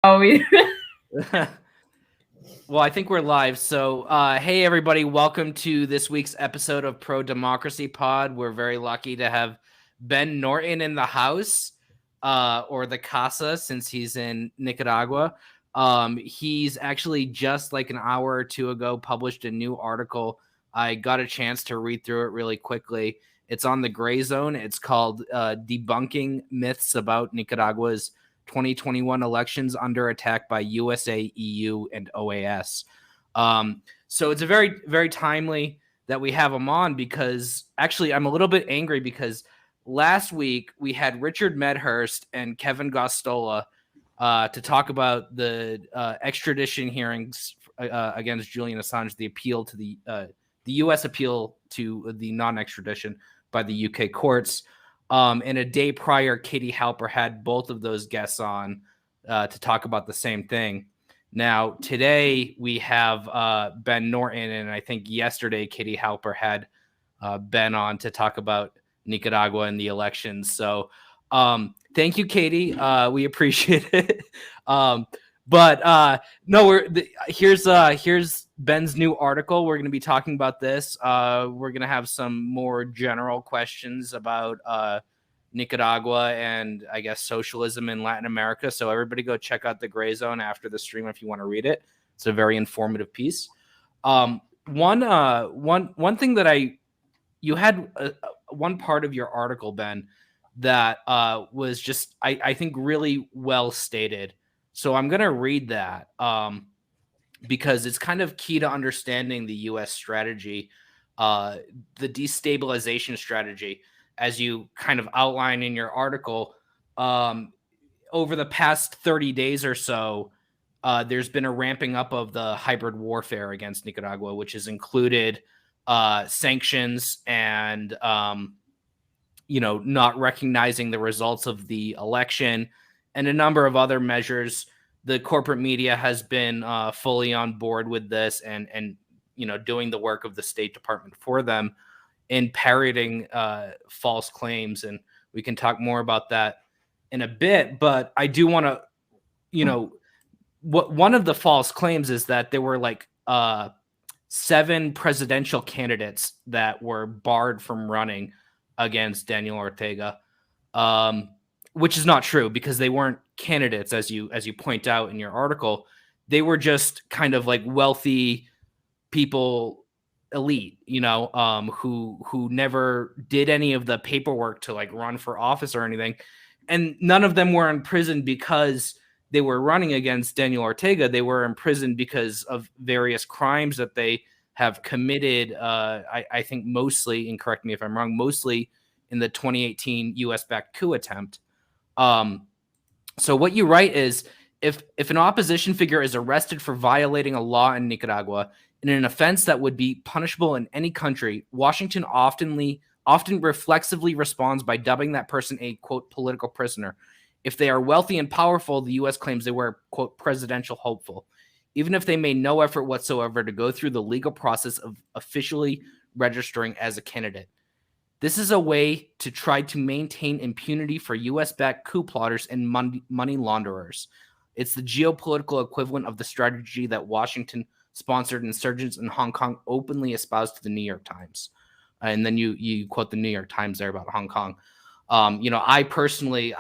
Oh, we Well, I think we're live. So, hey, everybody, welcome to this week's episode of Pro Democracy Pod. We're very lucky to have Ben Norton in the house, or the Casa, since he's in Nicaragua. He's actually just like an hour or two ago published a new article. I got a chance to read through it really quickly. It's on the Gray Zone. It's called Debunking Myths About Nicaragua's 2021 elections under attack by USA, EU, and OAS. So it's a very, very timely that we have him on, because actually I'm a little bit angry because last week we had Richard Medhurst and Kevin Gostola to talk about the extradition hearings against Julian Assange, the appeal to the U.S. appeal to the non-extradition by the U.K. courts. And a day prior, Katie Halper had both of those guests on to talk about the same thing. Now, today we have Ben Norton, and I think yesterday Katie Halper had Ben on to talk about Nicaragua and the elections. So thank you, Katie. We appreciate it. Here's Ben's new article. We're going to be talking about this. We're going to have some more general questions about Nicaragua and, I guess, socialism in Latin America. So everybody go check out the Gray Zone after the stream if you want to read it. It's a very informative piece. One thing that you had one part of your article, Ben, that was just, I think, really well stated. So I'm going to read that because it's kind of key to understanding the U.S. strategy, the destabilization strategy, as you kind of outline in your article. Over the past 30 days or so, there's been a ramping up of the hybrid warfare against Nicaragua, which has included sanctions and, not recognizing the results of the election, and a number of other measures. The corporate media has been fully on board with this and doing the work of the State Department for them in parroting false claims. And we can talk more about that in a bit. But I do want to, one of the false claims is that there were like 7 presidential candidates that were barred from running against Daniel Ortega. Which is not true, because they weren't candidates, as you point out in your article. They were just kind of like wealthy people, elite, who never did any of the paperwork to like run for office or anything. And none of them were in prison because they were running against Daniel Ortega. They were in prison because of various crimes that they have committed. I think mostly, and correct me if I'm wrong, mostly in the 2018 US-backed coup attempt. So what you write is, if an opposition figure is arrested for violating a law in Nicaragua in an offense that would be punishable in any country, Washington often reflexively responds by dubbing that person a, quote, political prisoner. If they are wealthy and powerful, the U.S. claims they were, quote, presidential hopeful, even if they made no effort whatsoever to go through the legal process of officially registering as a candidate. This is a way to try to maintain impunity for U.S.-backed coup plotters and money launderers. It's the geopolitical equivalent of the strategy that Washington-sponsored insurgents in Hong Kong openly espoused to the New York Times. And then you quote the New York Times there about Hong Kong. I personally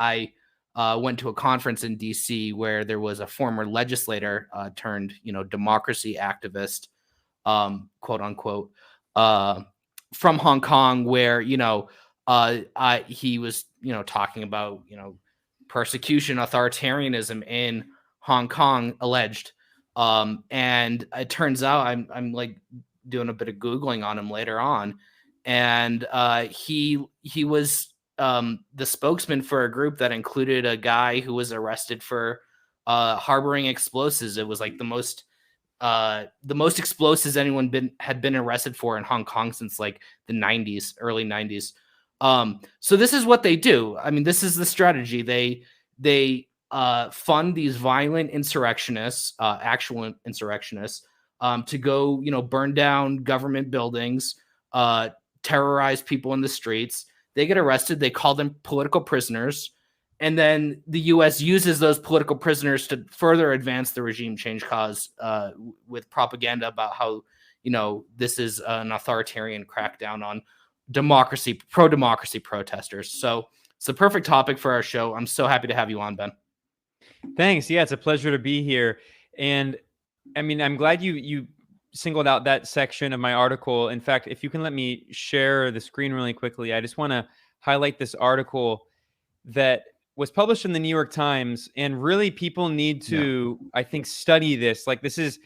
went to a conference in D.C. where there was a former legislator turned, democracy activist, quote unquote, from Hong Kong, where he was talking about persecution, authoritarianism in Hong Kong, alleged, and it turns out I'm like doing a bit of Googling on him later on, and he was the spokesman for a group that included a guy who was arrested for harboring explosives. It was like the most explosives anyone had been arrested for in Hong Kong since like the 90s, early 90s. So this is what they do. I mean, this is the strategy. They fund these violent insurrectionists, actual insurrectionists, to go, burn down government buildings, terrorize people in the streets. They get arrested. They call them political prisoners. And then the U.S. uses those political prisoners to further advance the regime change cause with propaganda about how, this is an authoritarian crackdown on democracy, pro-democracy protesters. So it's the perfect topic for our show. I'm so happy to have you on, Ben. Thanks. Yeah, it's a pleasure to be here. And I mean, I'm glad you singled out that section of my article. In fact, if you can let me share the screen really quickly, I just want to highlight this article that was published in the New York Times, and really people need to, I think, study this. Like, this is,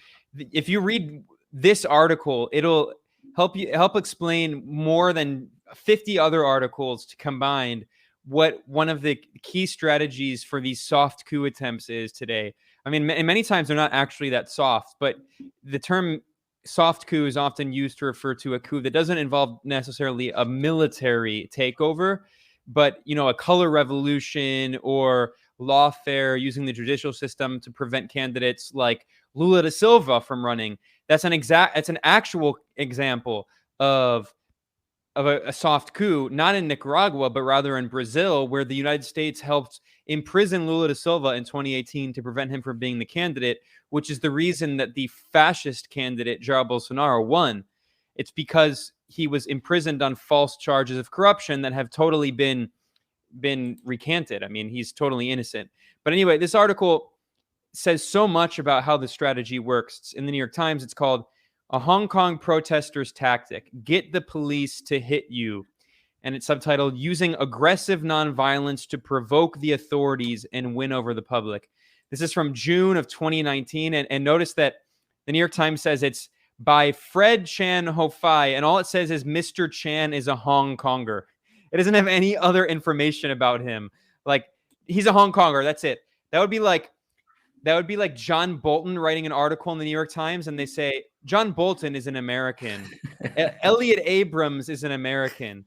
if you read this article, it'll help explain more than 50 other articles combined what one of the key strategies for these soft coup attempts is today. I mean, many times they're not actually that soft, but the term soft coup is often used to refer to a coup that doesn't involve necessarily a military takeover, but, a color revolution or lawfare using the judicial system to prevent candidates like Lula da Silva from running. That's an actual example of a soft coup, not in Nicaragua, but rather in Brazil, where the United States helped imprison Lula da Silva in 2018 to prevent him from being the candidate, which is the reason that the fascist candidate, Jair Bolsonaro, won. It's because he was imprisoned on false charges of corruption that have totally been recanted. I mean, he's totally innocent. But anyway, this article says so much about how the strategy works. It's in the New York Times. It's called "A Hong Kong Protester's Tactic: Get the Police to Hit You." And it's subtitled "Using Aggressive Nonviolence to Provoke the Authorities and Win Over the Public." This is from June of 2019. And notice that the New York Times says it's by Fred Chan Ho Fai, and all it says is Mr. Chan is a Hong Konger. It doesn't have any other information about him. Like, he's a Hong Konger. That's it. That would be like John Bolton writing an article in the New York Times, and they say John Bolton is an American. Elliot Abrams is an American.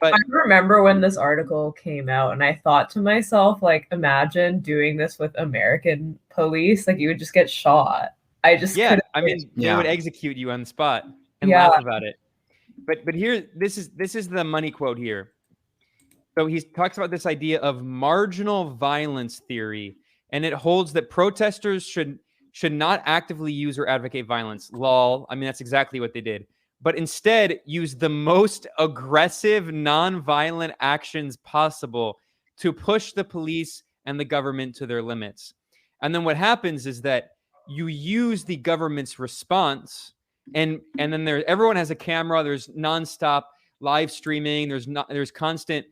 But I remember when this article came out, and I thought to myself, like, imagine doing this with American police. Like, you would just get shot. I mean, they would execute you on the spot and laugh about it. But here, this is the money quote here. So he talks about this idea of marginal violence theory, and it holds that protesters should not actively use or advocate violence. Lol. I mean, that's exactly what they did. But instead, use the most aggressive, nonviolent actions possible to push the police and the government to their limits. And then what happens is that you use the government's response, and then everyone has a camera. There's nonstop live streaming. There's constant,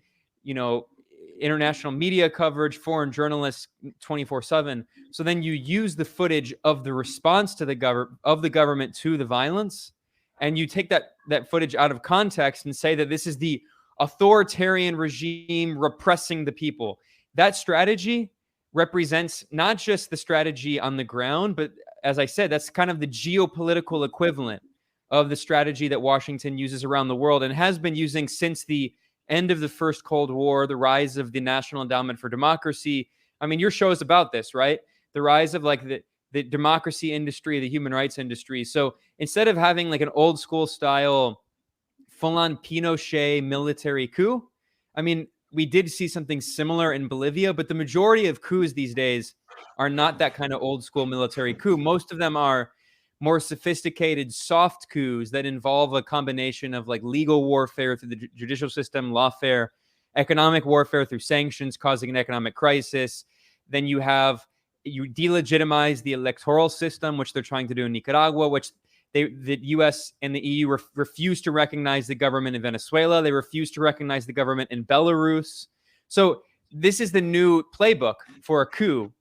international media coverage, foreign journalists 24/7. So then you use the footage of the response to the government to the violence, and you take that footage out of context and say that this is the authoritarian regime repressing the people. That strategy represents not just the strategy on the ground, but as I said, that's kind of the geopolitical equivalent of the strategy that Washington uses around the world and has been using since the end of the first Cold War, the rise of the National Endowment for Democracy. I mean, your show is about this, right? The rise of like the democracy industry, the human rights industry. So instead of having like an old school style, full-on Pinochet military coup, I mean, we did see something similar in Bolivia, but the majority of coups these days are not that kind of old school military coup. Most of them are more sophisticated soft coups that involve a combination of like legal warfare through the judicial system, lawfare, economic warfare through sanctions causing an economic crisis. Then you delegitimize the electoral system, which they're trying to do in Nicaragua, which the U.S. and the EU refuse to recognize the government in Venezuela. They refuse to recognize the government in Belarus. So this is the new playbook for a coup.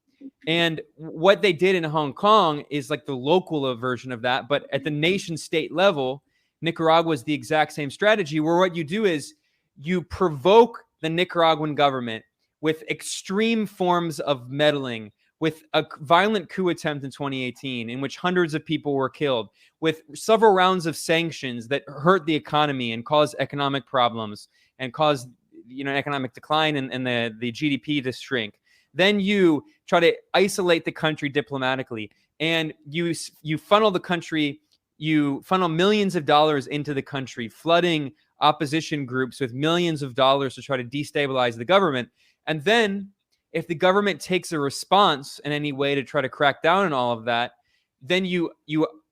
And what they did in Hong Kong is like the local version of that. But at the nation state level, Nicaragua is the exact same strategy, where what you do is you provoke the Nicaraguan government with extreme forms of meddling, with a violent coup attempt in 2018 in which hundreds of people were killed, with several rounds of sanctions that hurt the economy and caused economic problems and caused economic decline and the GDP to shrink. Then you try to isolate the country diplomatically, and you funnel the country, you funnel millions of dollars into the country, flooding opposition groups with millions of dollars to try to destabilize the government. And then if the government takes a response in any way to try to crack down on all of that, then you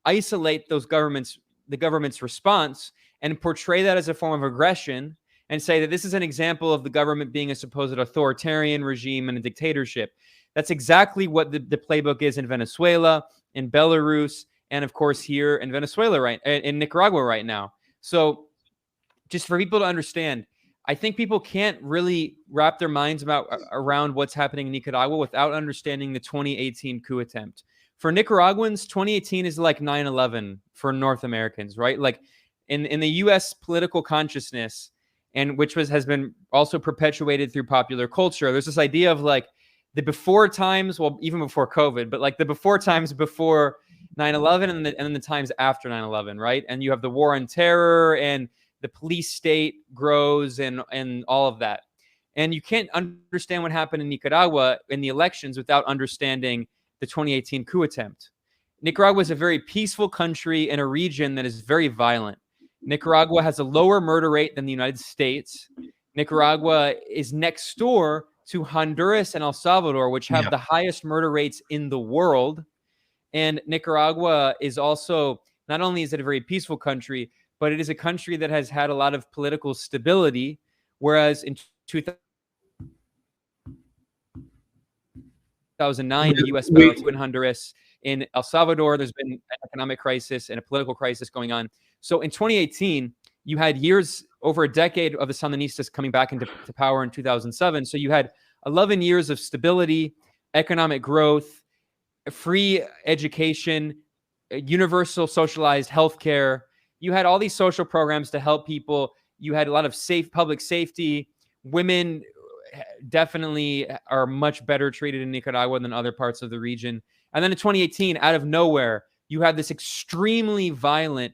isolate the government's response and portray that as a form of aggression and say that this is an example of the government being a supposed authoritarian regime and a dictatorship. That's exactly what the playbook is in Venezuela, in Belarus, and of course here in in Nicaragua right now. So just for people to understand, I think people can't really wrap their minds around what's happening in Nicaragua without understanding the 2018 coup attempt. For Nicaraguans, 2018 is like 9/11 for North Americans, right? Like in the U.S. political consciousness, and which has been also perpetuated through popular culture, there's this idea of like the before times, well, even before COVID, but like the before times before 9/11 and the times after 9/11, right? And you have the war on terror and the police state grows and all of that. And you can't understand what happened in Nicaragua in the elections without understanding the 2018 coup attempt. Nicaragua is a very peaceful country in a region that is very violent. Nicaragua has a lower murder rate than the United States. Nicaragua is next door to Honduras and El Salvador, which have the highest murder rates in the world. And Nicaragua is also, not only is it a very peaceful country, but it is a country that has had a lot of political stability, whereas in 2009, the U.S. fell in Honduras. In El Salvador, there's been an economic crisis and a political crisis going on. So in 2018, you had years, over a decade of the Sandinistas coming back into power in 2007. So you had 11 years of stability, economic growth, free education, universal socialized healthcare. You had all these social programs to help people. You had a lot of public safety. Women definitely are much better treated in Nicaragua than other parts of the region. And then in 2018, out of nowhere, you had this extremely violent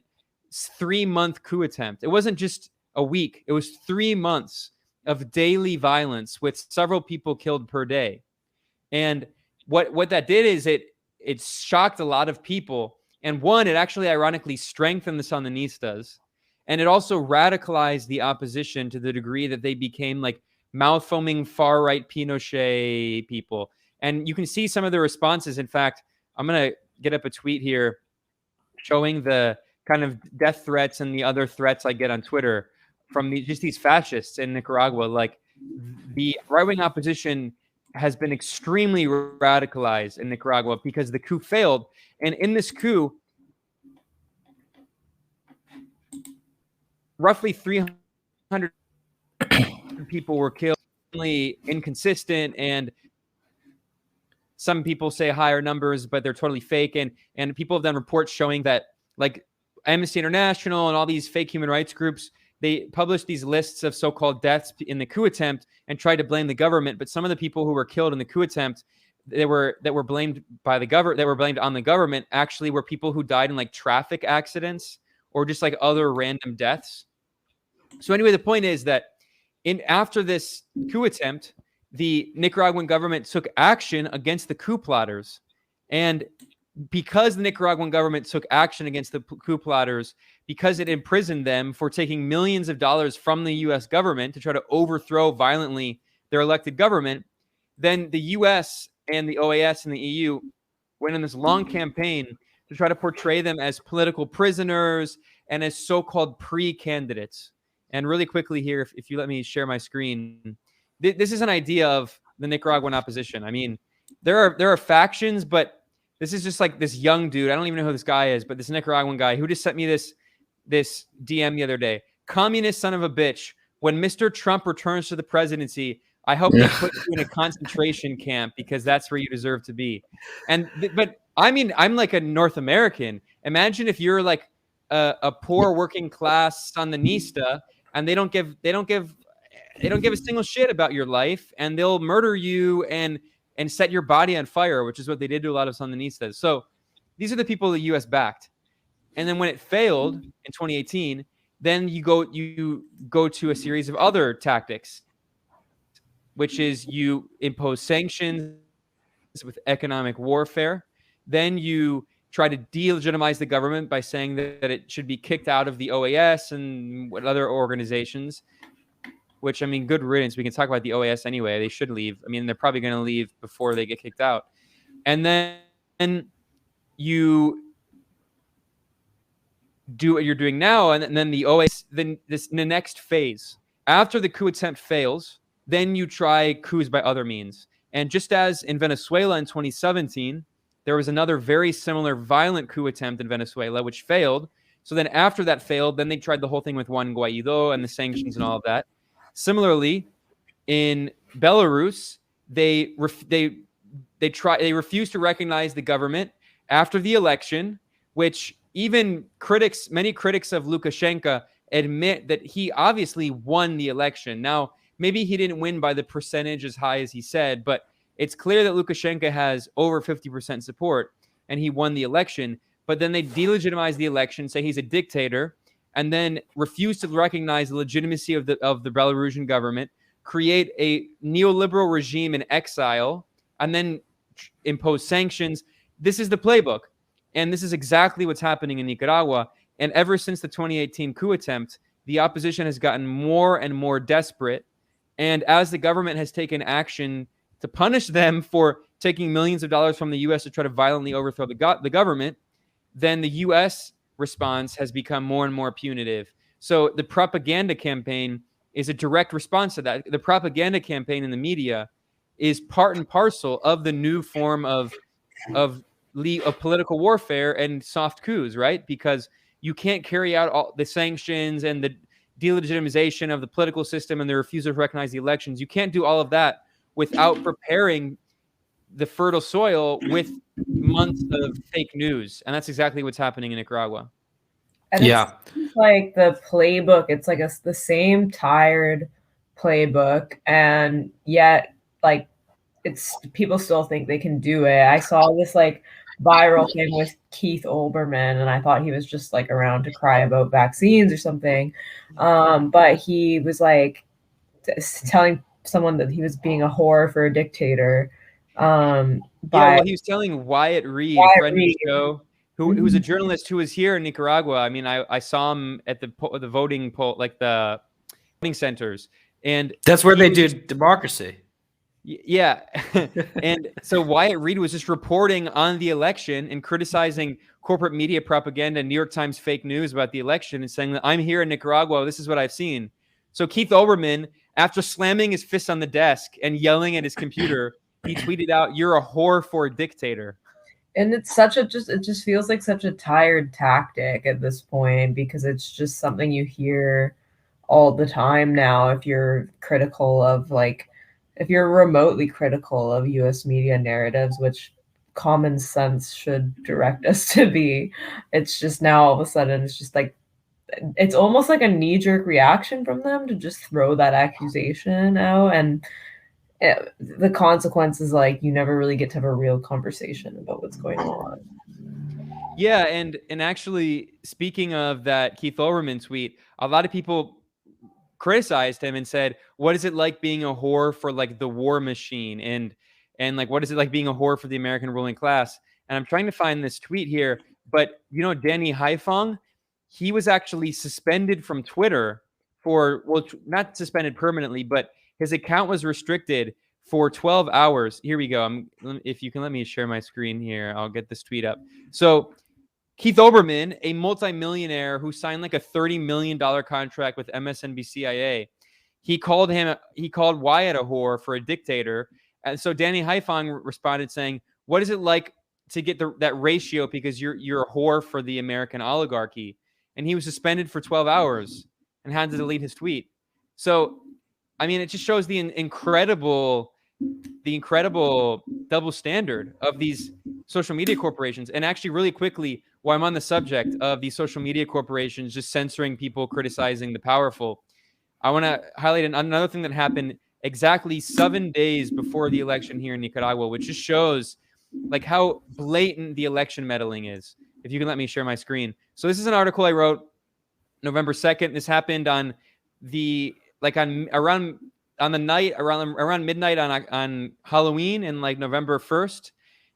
3-month coup attempt. It wasn't just a week. It was 3 months of daily violence with several people killed per day. And what that did is it shocked a lot of people. And one, it actually ironically strengthened the Sandinistas. And it also radicalized the opposition to the degree that they became like mouth-foaming far-right Pinochet people. And you can see some of the responses. In fact, I'm going to get up a tweet here showing the kind of death threats and the other threats I get on Twitter from these fascists in Nicaragua. Like the right-wing opposition has been extremely radicalized in Nicaragua because the coup failed. And in this coup, roughly 300 people were killed, inconsistent, and some people say higher numbers, but they're totally fake. And people have done reports showing that, like Amnesty International and all these fake human rights groups, they published these lists of so-called deaths in the coup attempt and tried to blame the government. But some of the people who were killed in the coup attempt that were blamed by the government, that were blamed on the government, actually were people who died in like traffic accidents or just like other random deaths. So anyway, the point is that after this coup attempt, the Nicaraguan government took action against the coup plotters. And because the Nicaraguan government took action against the coup plotters, because it imprisoned them for taking millions of dollars from the U.S. government to try to overthrow violently their elected government, then the U.S. and the OAS and the EU went on this long campaign to try to portray them as political prisoners and as so-called pre-candidates. And really quickly here, if you let me share my screen, this is an idea of the Nicaraguan opposition. I mean, there are factions, but this is just like this young dude. I don't even know who this guy is, but this Nicaraguan guy who just sent me this DM the other day. Communist son of a bitch. When Mr. Trump returns to the presidency, I hope they put you in a concentration camp because that's where you deserve to be. But I mean, I'm like a North American. Imagine if you're like a poor working class Sandinista and they don't give a single shit about your life, and they'll murder you and set your body on fire, which is what they did to a lot of Sandinistas. So these are the people the U.S. backed. And then when it failed in 2018, then you go to a series of other tactics, which is you impose sanctions with economic warfare. Then you try to delegitimize the government by saying that it should be kicked out of the OAS and what other organizations. which, I mean, good riddance. We can talk about the OAS anyway. They should leave. I mean, they're probably going to leave before they get kicked out. And then you do what you're doing now, and then the OAS, then the next phase. After the coup attempt fails, then you try coups by other means. And just as in Venezuela in 2017, there was another very similar violent coup attempt in Venezuela, which failed. So then after that failed, then they tried the whole thing with Juan Guaido and the sanctions and all of that. Similarly, in Belarus, they refused to recognize the government after the election, which even many critics of Lukashenko admit that he obviously won the election. Now, maybe he didn't win by the percentage as high as he said, but it's clear that Lukashenko has over 50% support and he won the election. But then they delegitimize the election, say he's a dictator, and then refuse to recognize the legitimacy of the Belarusian government, create a neoliberal regime in exile, and then impose sanctions. This is the playbook. And this is exactly what's happening in Nicaragua. And ever since the 2018 coup attempt, the opposition has gotten more and more desperate. And as the government has taken action to punish them for taking millions of dollars from the U.S. to try to violently overthrow the government, then the U.S. response has become more and more punitive. So the propaganda campaign is a direct response to that. The propaganda campaign in the media is part and parcel of the new form of political warfare and soft coups, right? Because you can't carry out all the sanctions and the delegitimization of the political system and the refusal to recognize the elections. You can't do all of that without preparing the fertile soil with months of fake news. And that's exactly what's happening in Nicaragua. And it's like the playbook, it's like the same tired playbook, and yet like it's people still think they can do it. I saw this like viral thing with Keith Olbermann, and I thought he was just like around to cry about vaccines or something. But he was like telling someone that he was being a whore for a dictator. He was telling Wyatt Reed, friend of the show, who was a journalist who was here in Nicaragua. I mean, I saw him at the voting poll, like the voting centers, and that's where they do democracy. Yeah. And so Wyatt Reed was just reporting on the election and criticizing corporate media propaganda and New York Times fake news about the election and saying that I'm here in Nicaragua. This is what I've seen. So Keith Olbermann, after slamming his fist on the desk and yelling at his computer, he tweeted out, "You're a whore for a dictator." And it's it just feels like such a tired tactic at this point, because it's just something you hear all the time now. If you're critical of if you're remotely critical of US media narratives, which common sense should direct us to be, it's just now all of a sudden it's just like, it's almost like a knee-jerk reaction from them to just throw that accusation out. And the consequences, like, you never really get to have a real conversation about what's going on. Yeah, and actually, speaking of that Keith Olbermann tweet, a lot of people criticized him and said, what is it like being a whore for like the war machine, and like what is it like being a whore for the American ruling class? And I'm trying to find this tweet here, but Danny Haifong, he was actually suspended from Twitter for, well, not suspended permanently, but his account was restricted for 12 hours. Here we go. If you can let me share my screen here, I'll get this tweet up. So Keith Olbermann, a multimillionaire who signed like a $30 million contract with MSNBC-IA, he called Wyatt a whore for a dictator. And so Danny Haifong responded saying, what is it like to get that ratio, because you're a whore for the American oligarchy? And he was suspended for 12 hours and had to delete his tweet. So, I mean, it just shows the incredible double standard of these social media corporations. And actually, really quickly, while I'm on the subject of these social media corporations just censoring people criticizing the powerful, I want to highlight another thing that happened exactly 7 days before the election here in Nicaragua, which just shows like how blatant the election meddling is. If you can let me share my screen. So this is an article I wrote November 2nd. This happened on around midnight on Halloween and like November 1st,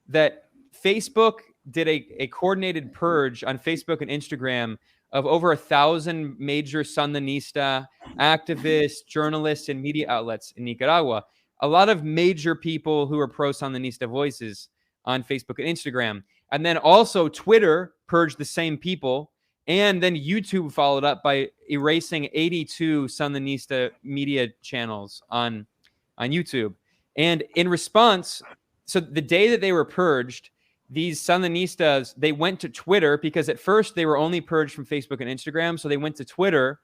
that Facebook did a coordinated purge on Facebook and Instagram of over 1,000 major Sandinista activists, journalists, and media outlets in Nicaragua. A lot of major people who are pro-Sandinista voices on Facebook and Instagram. And then also Twitter purged the same people. And then YouTube followed up by erasing 82 Sandinista media channels on YouTube. And in response, so the day that they were purged, these Sandinistas, they went to Twitter, because at first they were only purged from Facebook and Instagram. So they went to Twitter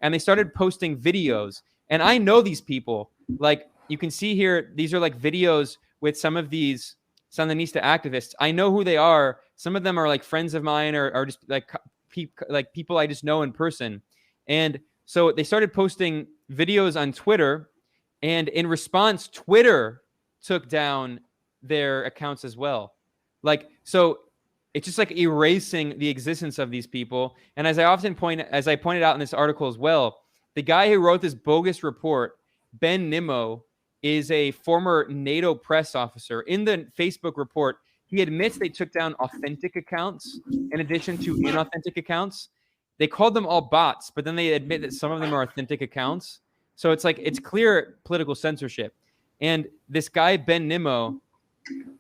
and they started posting videos. And I know these people. Like you can see here, these are like videos with some of these Sandinista activists. I know who they are. Some of them are like friends of mine, or just like people I just know in person. And so they started posting videos on Twitter. And in response, Twitter took down their accounts as well. Like, so it's just like erasing the existence of these people. And as I pointed out in this article as well, the guy who wrote this bogus report, Ben Nimmo, is a former NATO press officer. In the Facebook report, he admits they took down authentic accounts in addition to inauthentic accounts. They called them all bots, but then they admit that some of them are authentic accounts. So it's like, it's clear political censorship. And this guy, Ben Nimmo,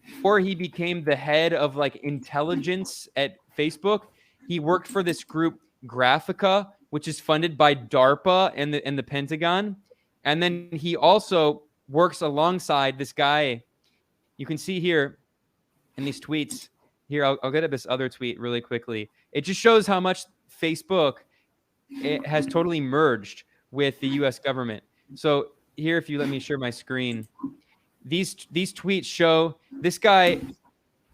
before he became the head of like intelligence at Facebook, he worked for this group Graphica, which is funded by DARPA and the Pentagon. And then he also works alongside this guy. You can see here in these tweets. Here, I'll get at this other tweet really quickly. It just shows how much Facebook has totally merged with the U.S. government. So here, if you let me share my screen, these tweets show this guy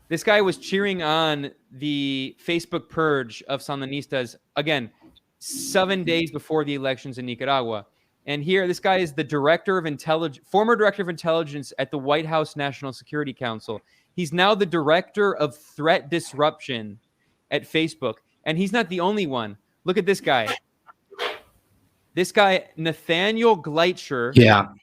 was cheering on the Facebook purge of Sandinistas, again, 7 days before the elections in Nicaragua. And here, this guy is the former director of intelligence at the White House National Security Council. He's now the director of threat disruption at Facebook. And he's not the only one. Look at this guy. This guy, Nathaniel Gleitcher,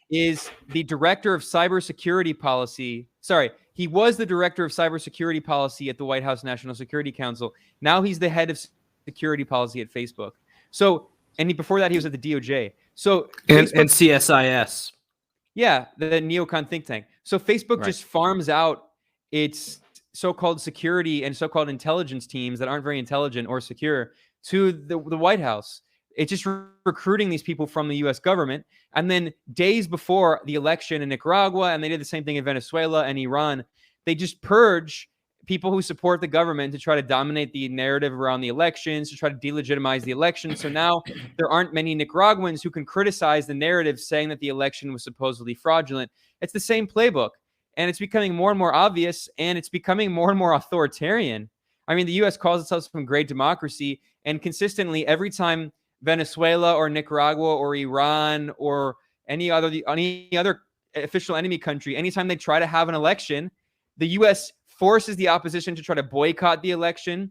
is the director of cybersecurity policy. Sorry, he was the director of cybersecurity policy at the White House National Security Council. Now he's the head of security policy at Facebook. So, and before that, he was at the DOJ. So and CSIS. Yeah, the neocon think tank. So Facebook just farms out its so-called security and so-called intelligence teams that aren't very intelligent or secure to the White House. It's just recruiting these people from the U.S. government. And then days before the election in Nicaragua, and they did the same thing in Venezuela and Iran, they just purge people who support the government to try to dominate the narrative around the elections, to try to delegitimize the election. So now there aren't many Nicaraguans who can criticize the narrative saying that the election was supposedly fraudulent. It's the same playbook. And it's becoming more and more obvious, and it's becoming more and more authoritarian. I mean, the U.S. calls itself some great democracy, and consistently every time Venezuela or Nicaragua or Iran or any other official enemy country, anytime they try to have an election, the U.S. forces the opposition to try to boycott the election.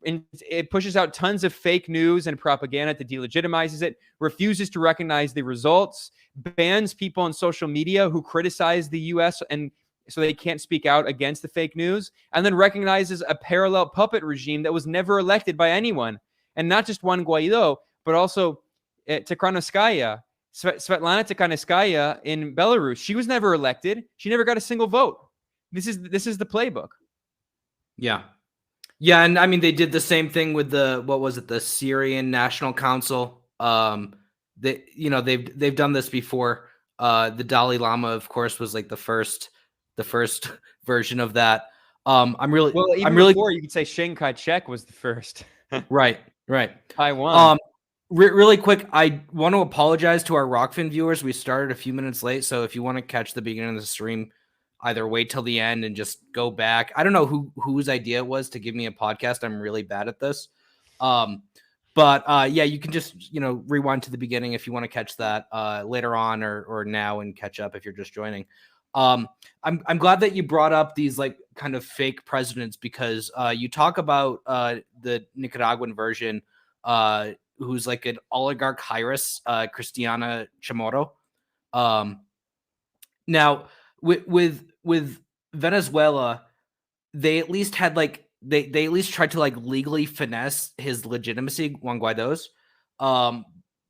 And it pushes out tons of fake news and propaganda that delegitimizes it, refuses to recognize the results, bans people on social media who criticize the U.S. and so they can't speak out against the fake news, and then recognizes a parallel puppet regime that was never elected by anyone. And not just Juan Guaido, but also Tikhanovskaya, Svetlana Tikhanovskaya in Belarus. She was never elected. She never got a single vote. This is the playbook. Yeah. Yeah, and I mean they did the same thing with the Syrian National Council. They've done this before. The Dalai Lama, of course, was like the first version of that. Before you could say Chiang Kai-shek was the first. Right. Taiwan. Really quick, I want to apologize to our Rockfin viewers. We started a few minutes late, so if you want to catch the beginning of the stream, either wait till the end and just go back. I don't know whose idea it was to give me a podcast. I'm really bad at this. But you can just, rewind to the beginning if you want to catch that later on or now and catch up if you're just joining. I'm glad that you brought up these like kind of fake presidents because you talk about the Nicaraguan version who's like an oligarch heiress, Cristiana Chamorro. Now with Venezuela, they at least had like they at least tried to like legally finesse his legitimacy, Juan Guaido's.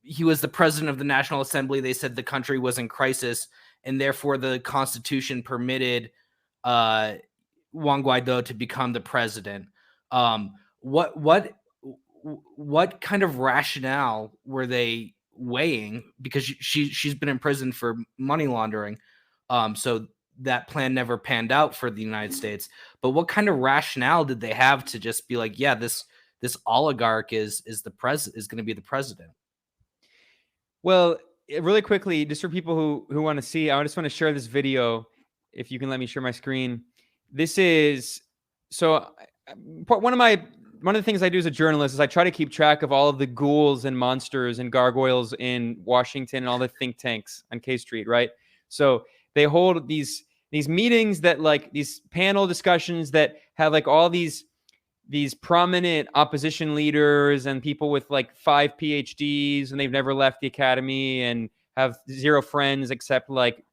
He was the president of the National Assembly. They said the country was in crisis, and therefore the Constitution permitted Juan Guaido to become the president. What kind of rationale were they weighing? Because she's been in prison for money laundering, so that plan never panned out for the United States. But what kind of rationale did they have to just be like, yeah, this oligarch is going to be the president? Well, really quickly, just for people who want to see, I just want to share this video. If you can let me share my screen. This is one of the things I do as a journalist is I try to keep track of all of the ghouls and monsters and gargoyles in Washington and all the think tanks on K Street, right? So they hold these meetings that like these panel discussions that have like all these prominent opposition leaders and people with like 5 PhDs and they've never left the academy and have 0 friends except like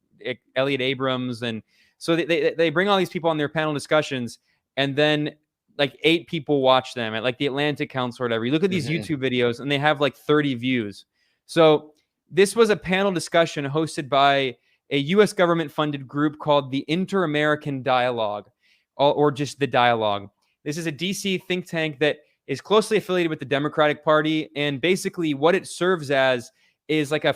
Elliot Abrams. And so they bring all these people on their panel discussions, and then like 8 people watch them at like the Atlantic Council or whatever. You look at these YouTube videos and they have like 30 views. So this was a panel discussion hosted by a US government funded group called the Inter-American Dialogue, or just the Dialogue. This is a DC think tank that is closely affiliated with the Democratic Party. And basically what it serves as is like a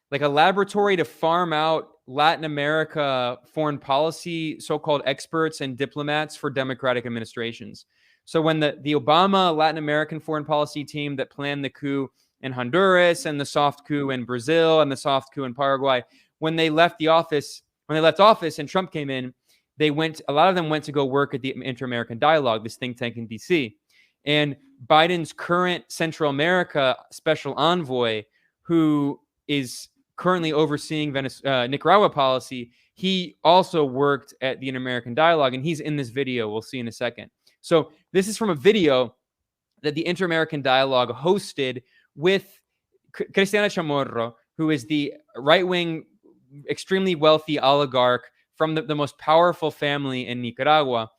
like a laboratory to farm out Latin America foreign policy, so-called experts and diplomats for Democratic administrations. So when the Obama Latin American foreign policy team that planned the coup in Honduras and the soft coup in Brazil and the soft coup in Paraguay, when they left office and Trump came in, a lot of them went to go work at the Inter-American Dialogue, this think tank in DC. And Biden's current Central America special envoy, who is currently overseeing Nicaragua policy, he also worked at the Inter-American Dialogue, and he's in this video we'll see in a second. So this is from a video that the Inter-American Dialogue hosted with Cristiana Chamorro, who is the right-wing, extremely wealthy oligarch from the most powerful family in Nicaragua.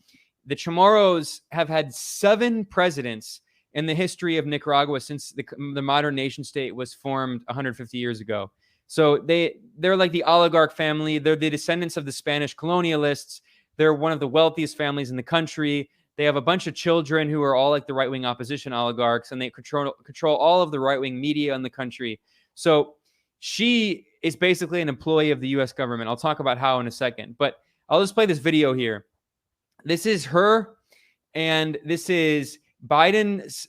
The Chamorros have had 7 presidents in the history of Nicaragua since the modern nation state was formed 150 years ago. So they're like the oligarch family. They're the descendants of the Spanish colonialists. They're one of the wealthiest families in the country. They have a bunch of children who are all like the right-wing opposition oligarchs, and they control all of the right-wing media in the country. So she is basically an employee of the U.S. government. I'll talk about how in a second, but I'll just play this video here. This is her, and this is Biden's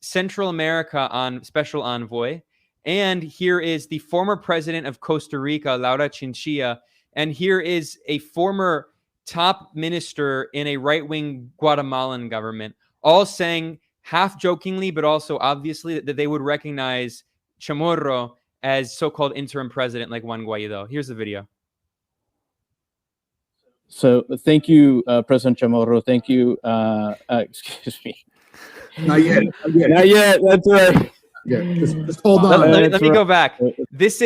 Central America special envoy. And here is the former president of Costa Rica, Laura Chinchilla. And here is a former top minister in a right-wing Guatemalan government, all saying half jokingly, but also obviously that they would recognize Chamorro as so-called interim president like Juan Guaido. Here's the video. So thank you, President Chamorro. Thank you. Excuse me. Not yet. Not yet. That's right. Yeah, just hold on. Let me go back. This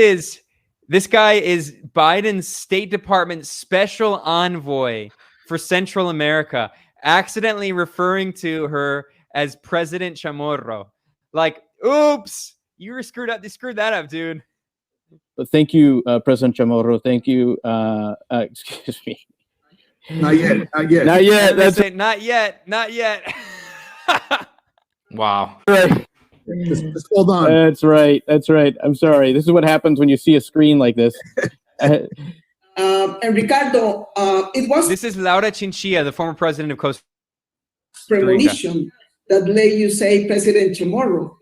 guy is Biden's State Department special envoy for Central America, accidentally referring to her as President Chamorro. Like, oops, you screwed that up, dude. But thank you, President Chamorro. Thank you. Excuse me. Not yet. Not yet. That's it. Not yet. Wow. Right. Just hold on. That's right. I'm sorry. This is what happens when you see a screen like this. And Ricardo, This is Laura Chinchilla, the former president of Costa Rica. Premonition that let you say President Chamorro.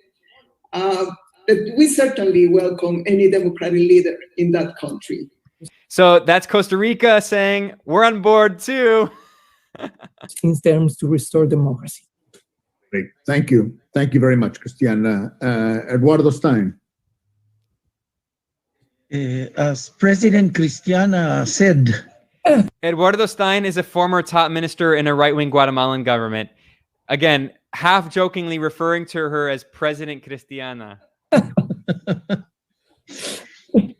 We certainly welcome any Democratic leader in that country. So that's Costa Rica saying we're on board too. In terms to restore democracy. Great. Thank you. Thank you very much, Cristiana. Eduardo Stein. As President Cristiana said, Eduardo Stein is a former top minister in a right-wing Guatemalan government. Again, half jokingly referring to her as President Cristiana.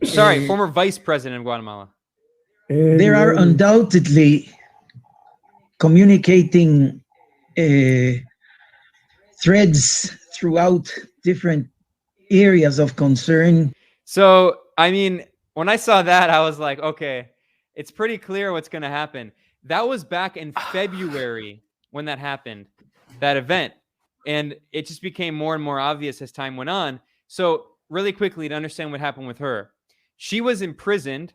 Sorry, former vice president of Guatemala. there are undoubtedly communicating threads throughout different areas of concern. So, I mean, when I saw that, I was like, okay, it's pretty clear what's going to happen. That was back in February when that happened, that event. And it just became more and more obvious as time went on. So, really quickly, to understand what happened with her, she was imprisoned.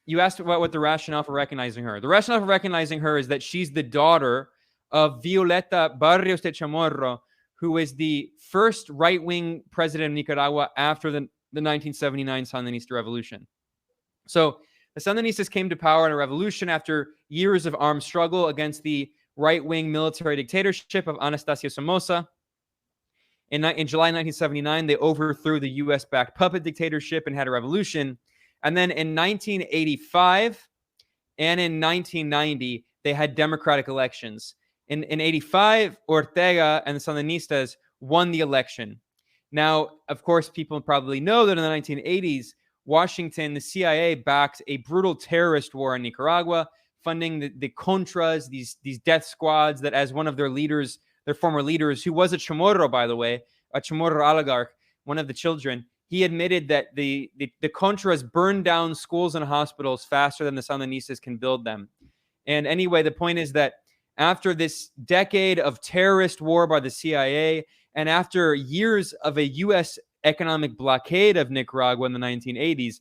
You asked about what the rationale for recognizing her. The rationale for recognizing her is that she's the daughter of Violeta Barrios de Chamorro, who is the first right-wing president of Nicaragua after the 1979 Sandinista revolution. So the Sandinistas came to power in a revolution after years of armed struggle against the right-wing military dictatorship of Anastasio Somoza. In July 1979, they overthrew the U.S.-backed puppet dictatorship and had a revolution. And then in 1985 and in 1990, they had democratic elections. In 85, Ortega and the Sandinistas won the election. Now, of course, people probably know that in the 1980s, Washington, the CIA backed a brutal terrorist war in Nicaragua, funding the Contras, these death squads that, as one of their leaders, their former leaders, who was a Chamorro, by the way, a Chamorro oligarch, one of the children, he admitted that the Contras burned down schools and hospitals faster than the Sandinistas can build them. And anyway, the point is that after this decade of terrorist war by the CIA, and after years of a U.S. economic blockade of Nicaragua in the 1980s,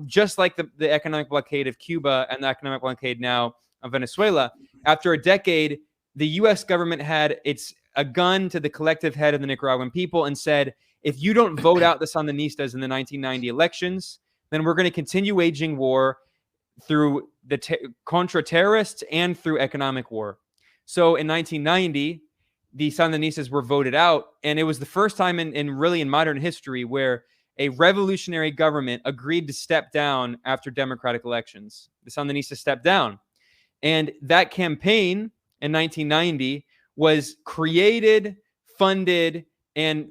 just like the economic blockade of Cuba and the economic blockade now of Venezuela, after a decade, the U.S. government had a gun to the collective head of the Nicaraguan people and said, if you don't vote out the Sandinistas in the 1990 elections, then we're going to continue waging war through the contra terrorists and through economic war. So in 1990, the Sandinistas were voted out, and it was the first time in modern history where a revolutionary government agreed to step down after democratic elections. The Sandinistas stepped down, and that campaign in 1990 was created, funded, and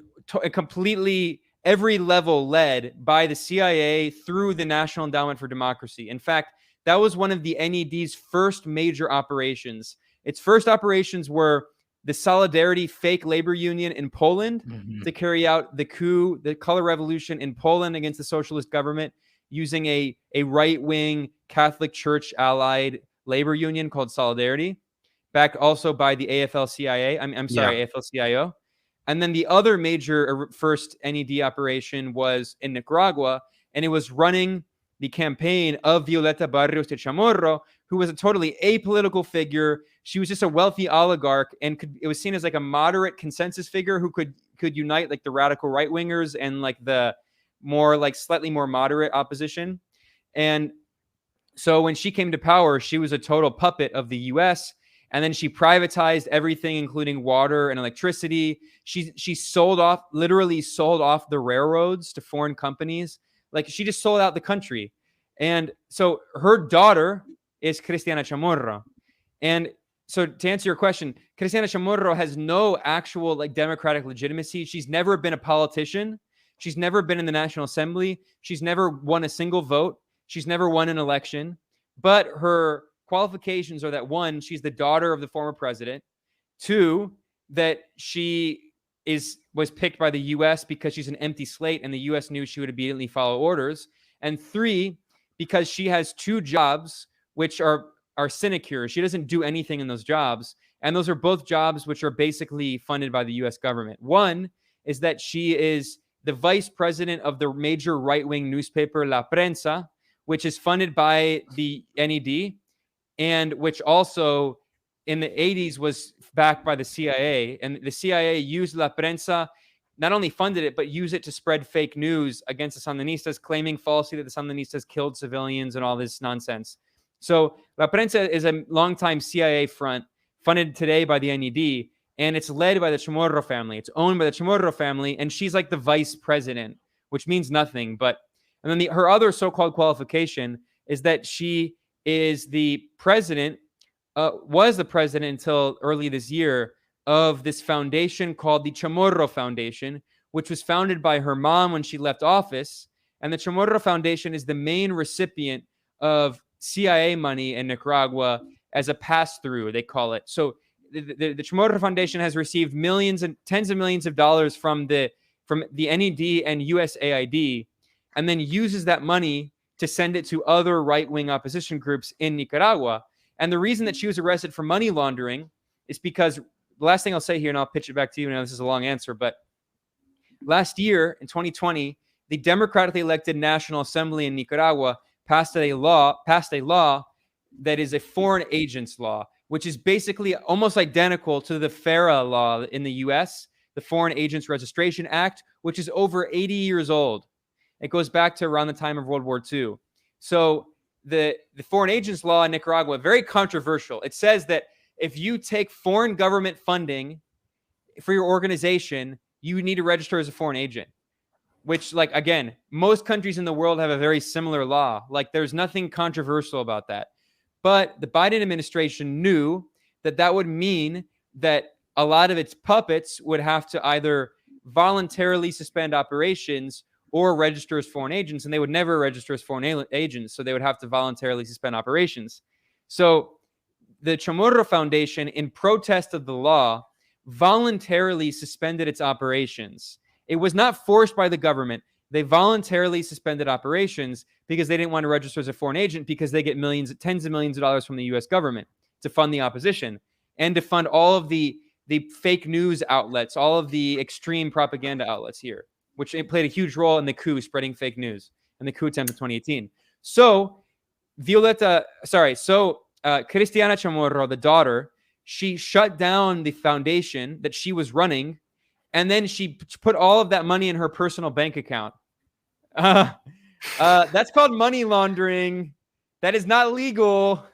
completely every level led by the CIA through the National Endowment for Democracy. In fact, that was one of the NED's first major operations. Its first operations were the Solidarity fake labor union in Poland to carry out the coup, the color revolution in Poland against the socialist government, using a right-wing Catholic Church allied labor union called Solidarity, backed also by the AFL-CIA. AFL-CIO. And then the other major first NED operation was in Nicaragua, and it was running the campaign of Violeta Barrios de Chamorro, who was a totally apolitical figure. She was just a wealthy oligarch, and it was seen as like a moderate consensus figure who could unite like the radical right wingers and like the more like slightly more moderate opposition. And so when she came to power, she was a total puppet of the U.S. And then she privatized everything, including water and electricity. She literally sold off the railroads to foreign companies. Like, she just sold out the country. And so her daughter is Cristiana Chamorro. And so to answer your question, Cristiana Chamorro has no actual like democratic legitimacy. She's never been a politician. She's never been in the National Assembly. She's never won a single vote. She's never won an election. But her qualifications are that, one, she's the daughter of the former president. Two, that she was picked by the U.S. because she's an empty slate, and the U.S. knew she would immediately follow orders. And three, because she has two jobs, which are sinecures. She doesn't do anything in those jobs. And those are both jobs which are basically funded by the U.S. government. One is that she is the vice president of the major right-wing newspaper La Prensa, which is funded by the NED, and which also in the 80s was backed by the CIA. And the CIA used La Prensa, not only funded it, but used it to spread fake news against the Sandinistas, claiming falsely that the Sandinistas killed civilians and all this nonsense. So La Prensa is a longtime CIA front funded today by the NED, and it's led by the Chamorro family. It's owned by the Chamorro family, and she's like the vice president, which means nothing. And then her other so-called qualification is that she is the president, was the president until early this year, of this foundation called the Chamorro Foundation, which was founded by her mom when she left office. And the Chamorro Foundation is the main recipient of CIA money in Nicaragua, as a pass-through, they call it. So the Chamorro Foundation has received millions and tens of millions of dollars from the NED and USAID, and then uses that money to send it to other right-wing opposition groups in Nicaragua. And the reason that she was arrested for money laundering is because, the last thing I'll say here, and I'll pitch it back to you, now this is a long answer, but last year in 2020, the democratically elected National Assembly in Nicaragua passed a law that is a foreign agents law, which is basically almost identical to the FARA law in the US, the Foreign Agents Registration Act, which is over 80 years old. It goes back to around the time of World War II. So the foreign agents law in Nicaragua, very controversial. It says that if you take foreign government funding for your organization, you need to register as a foreign agent, which, like, again, most countries in the world have a very similar law. Like, there's nothing controversial about that. But the Biden administration knew that that would mean that a lot of its puppets would have to either voluntarily suspend operations or register as foreign agents, and they would never register as foreign agents, so they would have to voluntarily suspend operations. So the Chamorro Foundation, in protest of the law, voluntarily suspended its operations. It was not forced by the government. They voluntarily suspended operations because they didn't want to register as a foreign agent, because they get tens of millions of dollars from the U.S. government to fund the opposition and to fund all of the fake news outlets, all of the extreme propaganda outlets here, which played a huge role in the coup, spreading fake news and the coup attempt in 2018. So Cristiana Chamorro, the daughter, she shut down the foundation that she was running, and then she put all of that money in her personal bank account. That's called money laundering. That is not legal.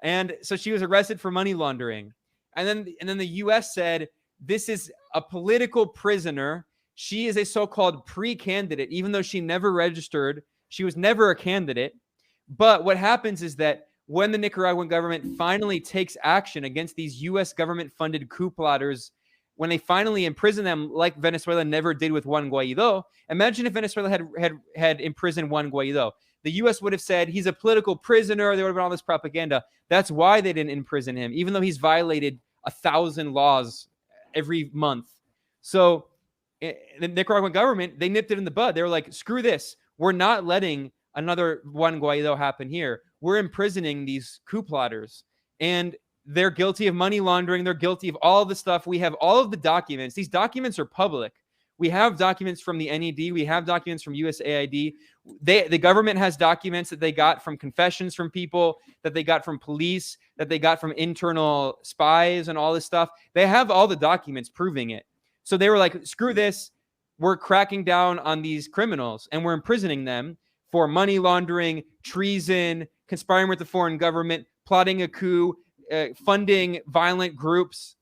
And so she was arrested for money laundering. And then the U.S. said, this is a political prisoner. She is a so-called pre-candidate, even though she never registered. She was never a candidate. But what happens is that when the Nicaraguan government finally takes action against these U.S. government-funded coup plotters, when they finally imprison them like Venezuela never did with Juan Guaido, imagine if Venezuela had imprisoned Juan Guaido. The U.S. would have said he's a political prisoner. There would have been all this propaganda. That's why they didn't imprison him, even though he's violated 1,000 laws every month. So the Nicaraguan government, they nipped it in the bud. They were like, screw this. We're not letting another Juan Guaido happen here. We're imprisoning these coup plotters. And they're guilty of money laundering. They're guilty of all of the stuff. We have all of the documents. These documents are public. We have documents from the NED. We have documents from USAID. The government has documents that they got from confessions from people, that they got from police, that they got from internal spies and all this stuff. They have all the documents proving it. So they were like, screw this. We're cracking down on these criminals, and we're imprisoning them for money laundering, treason, conspiring with the foreign government, plotting a coup, funding violent groups,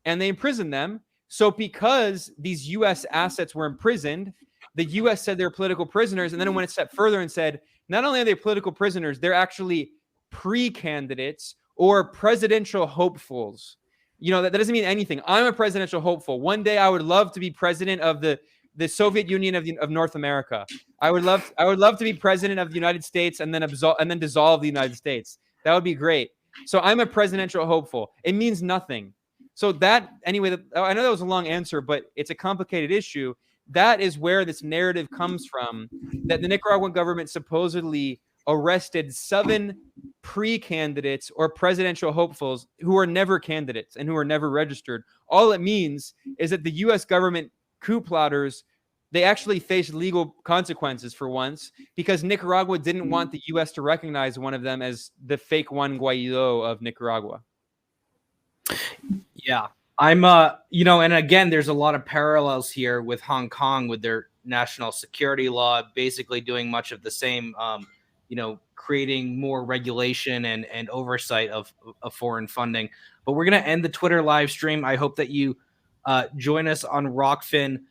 and they imprisoned them. So because these U.S. assets were imprisoned, the U.S. said they're political prisoners, and then it went a step further and said, not only are they political prisoners, they're actually pre-candidates or presidential hopefuls. You know, that doesn't mean anything. I'm a presidential hopeful. One day I would love to be president of the Soviet Union of North America. I would love to be president of the United States and then dissolve the United States. That would be great. So I'm a presidential hopeful. It means nothing. So that, anyway, I know that was a long answer, but it's a complicated issue. That is where this narrative comes from, that the Nicaraguan government supposedly arrested 7 pre-candidates or presidential hopefuls who are never candidates and who are never registered. All it means is that the U.S. government coup plotters, they actually faced legal consequences for once, because Nicaragua didn't want the U.S. to recognize one of them as the fake Juan Guaido of Nicaragua. Yeah, I'm, and again, there's a lot of parallels here with Hong Kong with their national security law, basically doing much of the same, creating more regulation and oversight of foreign funding. But we're going to end the Twitter live stream. I hope that you join us on Rockfin.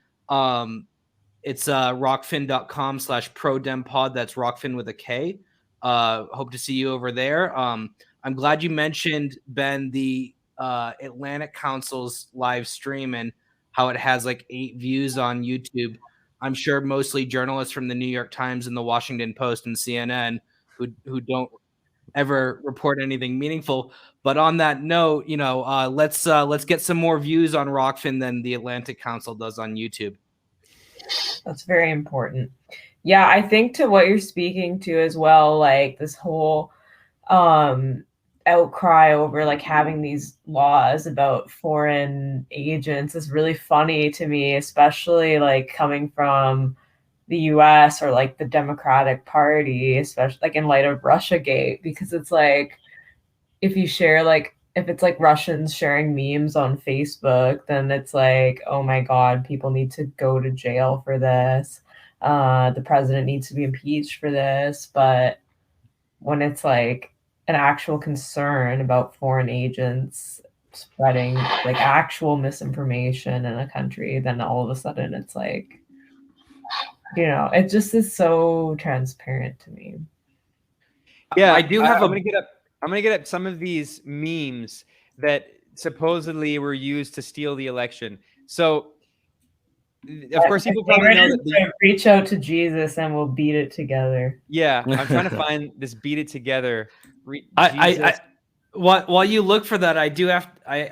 It's rockfin.com/ProDemPod. That's Rockfin with a K. Hope to see you over there. I'm glad you mentioned, Ben, the Atlantic Council's live stream and how it has like 8 views on YouTube. I'm sure mostly journalists from the New York Times and the Washington Post and CNN who don't ever report anything meaningful. But on that note, let's get some more views on Rockfin than the Atlantic Council does on YouTube. That's very important. Yeah, I think to what you're speaking to as well, like this whole outcry over like having these laws about foreign agents is really funny to me, especially like coming from the US or like the Democratic Party, especially like in light of Russiagate, because it's like if you share like if it's like Russians sharing memes on Facebook, then it's like, oh my God, people need to go to jail for this. The president needs to be impeached for this. But when it's like an actual concern about foreign agents spreading like actual misinformation in a country, then all of a sudden it's like, it just is so transparent to me. Yeah, I'm gonna get up some of these memes that supposedly were used to steal the election. So, of course, people probably know that reach out to Jesus and we'll beat it together. Yeah, I'm trying to find this "beat it together." While you look for that, I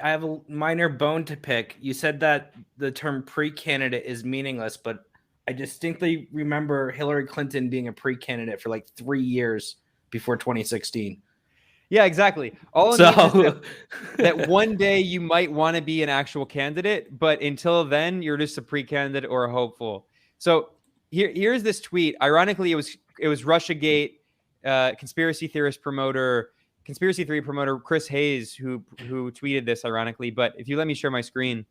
have a minor bone to pick. You said that the term pre-candidate is meaningless, but I distinctly remember Hillary Clinton being a pre-candidate for like 3 years before 2016. Yeah, exactly. All that one day you might want to be an actual candidate, but until then, you're just a pre-candidate or a hopeful. So here's this tweet. Ironically, it was Russiagate conspiracy theory promoter Chris Hayes who tweeted this. Ironically, but if you let me share my screen,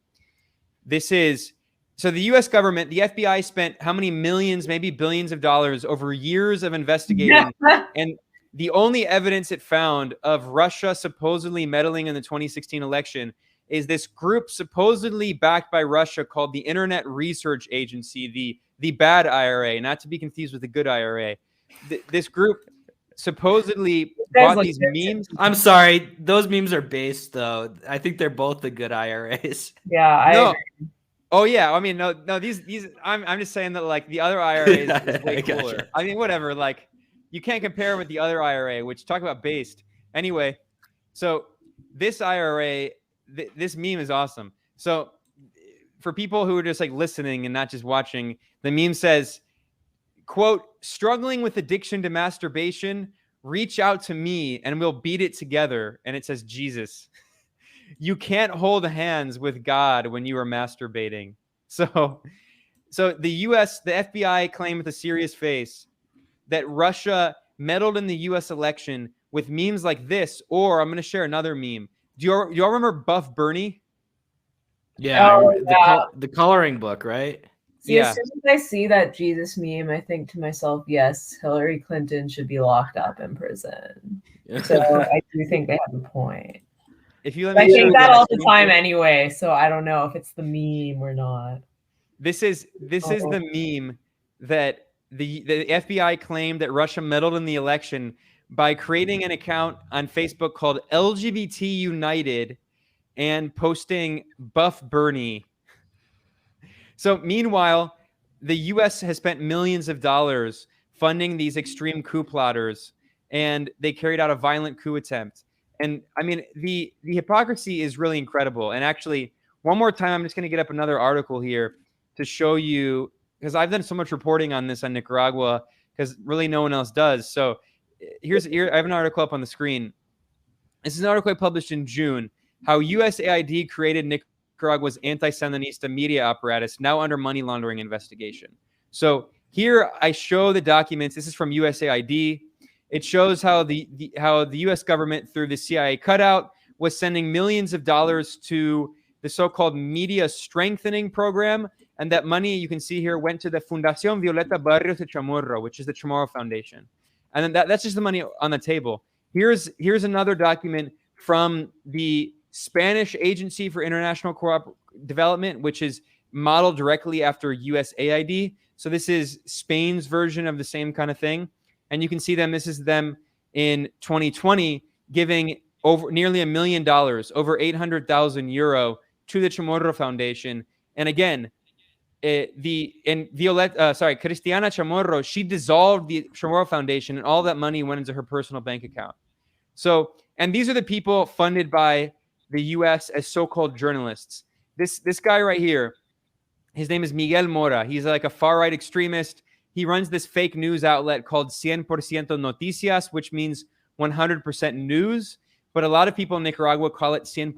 this is. So the U.S. government, the FBI spent how many millions, maybe billions of dollars over years of investigating, and the only evidence it found of Russia supposedly meddling in the 2016 election is this group supposedly backed by Russia called the Internet Research Agency, the bad IRA, not to be confused with the good IRA. This group supposedly bought these memes. I'm sorry, those memes are based though. I think they're both the good IRAs. Yeah, Oh yeah, I mean no. These. I'm just saying that like the other IRA is way cooler. Gotcha. I mean whatever. Like you can't compare with the other IRA, which talk about based. Anyway, so this IRA, this meme is awesome. So for people who are just like listening and not just watching, the meme says, "Quote: struggling with addiction to masturbation, reach out to me and we'll beat it together." And it says Jesus. You can't hold hands with God when you are masturbating. So the U.S., the FBI claimed with a serious face that Russia meddled in the U.S. election with memes like this. Or I'm going to share another meme. Do you all remember Buff Bernie? Yeah, the coloring book, right? See, as soon as I see that Jesus meme, I think to myself, yes, Hillary Clinton should be locked up in prison. So I do think they have a point. If you let me I think that all the time anyway, so I don't know if it's the meme or not. This is the meme that the FBI claimed that Russia meddled in the election by creating an account on Facebook called LGBT United and posting Buff Bernie. So meanwhile, the U.S. has spent millions of dollars funding these extreme coup plotters, and they carried out a violent coup attempt. And I mean, the hypocrisy is really incredible. And actually, one more time, I'm just going to get up another article here to show you, because I've done so much reporting on this on Nicaragua, because really no one else does. So here I have an article up on the screen. This is an article I published in June, how USAID created Nicaragua's anti-Sandinista media apparatus, now under money laundering investigation. So here I show the documents. This is from USAID. It shows how the U.S. government, through the CIA cutout, was sending millions of dollars to the so-called media strengthening program, and that money, you can see here, went to the Fundación Violeta Barrios de Chamorro, which is the Chamorro Foundation. And then that's just the money on the table. Here's another document from the Spanish Agency for International Development, which is modeled directly after USAID. So this is Spain's version of the same kind of thing. And you can see them. This is them in 2020 giving over nearly $1 million, over 800,000 euro to the Chamorro Foundation. And again, Cristiana Chamorro, she dissolved the Chamorro Foundation, and all that money went into her personal bank account. So, and these are the people funded by the U.S. as so-called journalists. This guy right here, his name is Miguel Mora. He's like a far-right extremist. He runs this fake news outlet called 100% Noticias, which means 100% news. But a lot of people in Nicaragua call it 100%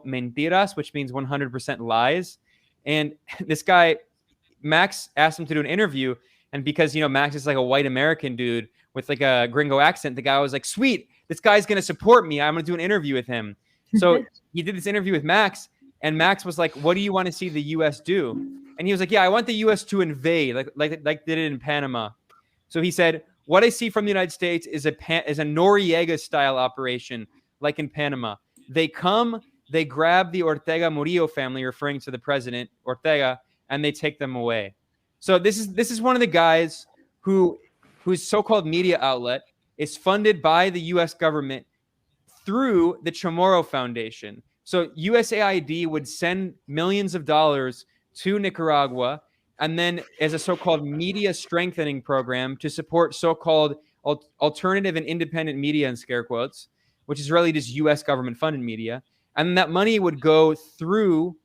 mentiras, which means 100% lies. And this guy, Max, asked him to do an interview. And because, Max is like a white American dude with like a gringo accent, the guy was like, sweet, this guy's going to support me. I'm going to do an interview with him. So he did this interview with Max. And Max was like, what do you want to see the U.S. do? And he was like, yeah, I want the U.S. to invade, like did it in Panama. So he said, what I see from the United States is a Noriega-style operation, like in Panama. They come, they grab the Ortega Murillo family, referring to the president, Ortega, and they take them away. So this is one of the guys whose so-called media outlet is funded by the U.S. government through the Chamorro Foundation. So USAID would send millions of dollars to Nicaragua, and then as a so-called media strengthening program to support so-called alternative and independent media, in scare quotes, which is really just U.S. government-funded media. And that money would go through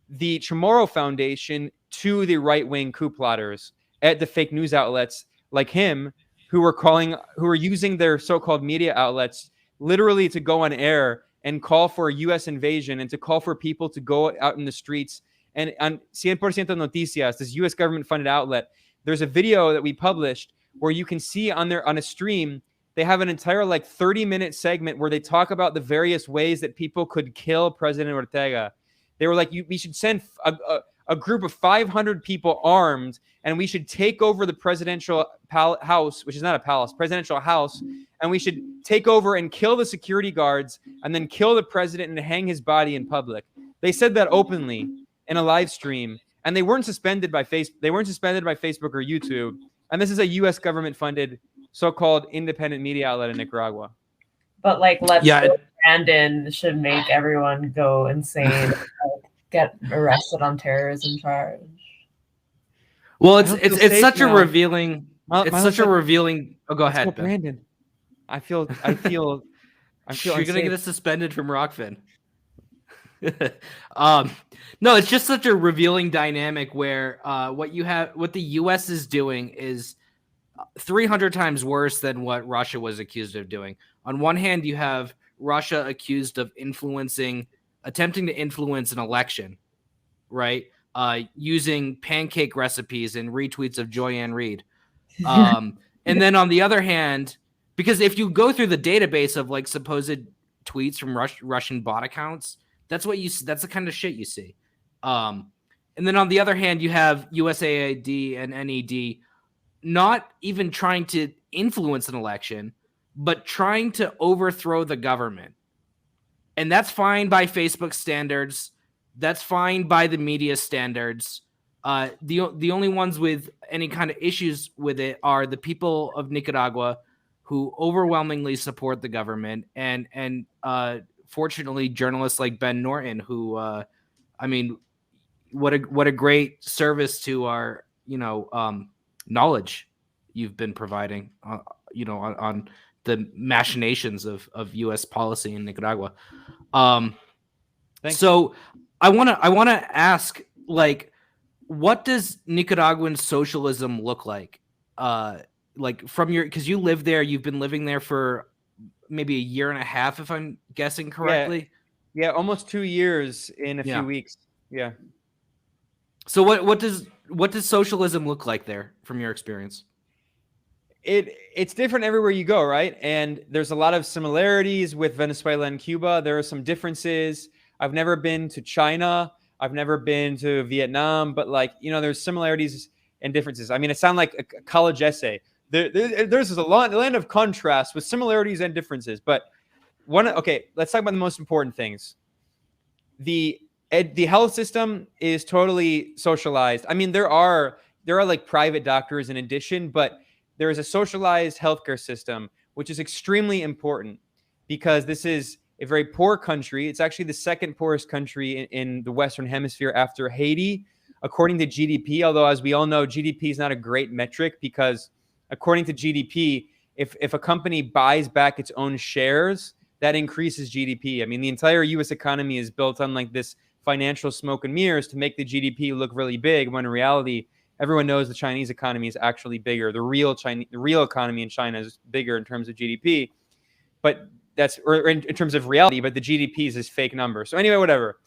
the Chamorro Foundation to the right-wing coup plotters at the fake news outlets like him, who are using their so-called media outlets literally to go on air and call for a U.S. invasion and to call for people to go out in the streets. And on 100% Noticias, this U.S. government-funded outlet, there's a video that we published where you can see on a stream, they have an entire 30-minute segment where they talk about the various ways that people could kill President Ortega. They were like, we should send a group of 500 people armed, and we should take over the presidential house, which is not a palace, presidential house, and we should take over and kill the security guards and then kill the president and hang his body in public. They said that openly in a live stream, and they weren't suspended by Facebook or YouTube. And this is a U.S. government-funded so-called independent media outlet in Nicaragua. But Brandon should make everyone go insane, get arrested on terrorism charge. Well, it's such a revealing. It's such a revealing. Oh, go ahead, Brandon. I feel. You're gonna get us suspended from Rockfin. No, it's just such a revealing dynamic where what the U.S. is doing is 300 times worse than what Russia was accused of doing. On one hand, you have Russia accused of attempting to influence an election, right? Using pancake recipes and retweets of Joyanne Reid. And then on the other hand, because if you go through the database of supposed tweets from Russian bot accounts, that's what you see. That's the kind of shit you see. And then on the other hand, you have USAID and NED not even trying to influence an election, but trying to overthrow the government. And that's fine by Facebook standards. That's fine by the media standards. The only ones with any kind of issues with it are the people of Nicaragua, who overwhelmingly support the government, and fortunately, journalists like Ben Norton, who, what a great service to our knowledge you've been providing, on the machinations of U.S. policy in Nicaragua. So I want to ask, what does Nicaraguan socialism look like? Because you live there, you've been living there for maybe a year and a half, if I'm guessing correctly. Yeah, almost 2 years in a few weeks. Yeah. So what does socialism look like there from your experience? It's different everywhere you go, right? And there's a lot of similarities with Venezuela and Cuba. There are some differences. I've never been to China. I've never been to Vietnam, but there's similarities and differences. I mean, it sounds like a college essay. There's a land of contrast with similarities and differences. But let's talk about the most important things. The health system is totally socialized. I mean, there are private doctors in addition, but there is a socialized healthcare system, which is extremely important because this is a very poor country. It's actually the second poorest country in the Western Hemisphere after Haiti, according to GDP. Although, as we all know, GDP is not a great metric because according to GDP, if a company buys back its own shares, that increases GDP. I mean, the entire U.S. economy is built on like this financial smoke and mirrors to make the GDP look really big, when in reality, everyone knows the Chinese economy is actually bigger. The real economy in China is bigger in terms of GDP, but in terms of reality, but the GDP is this fake number. So anyway, whatever.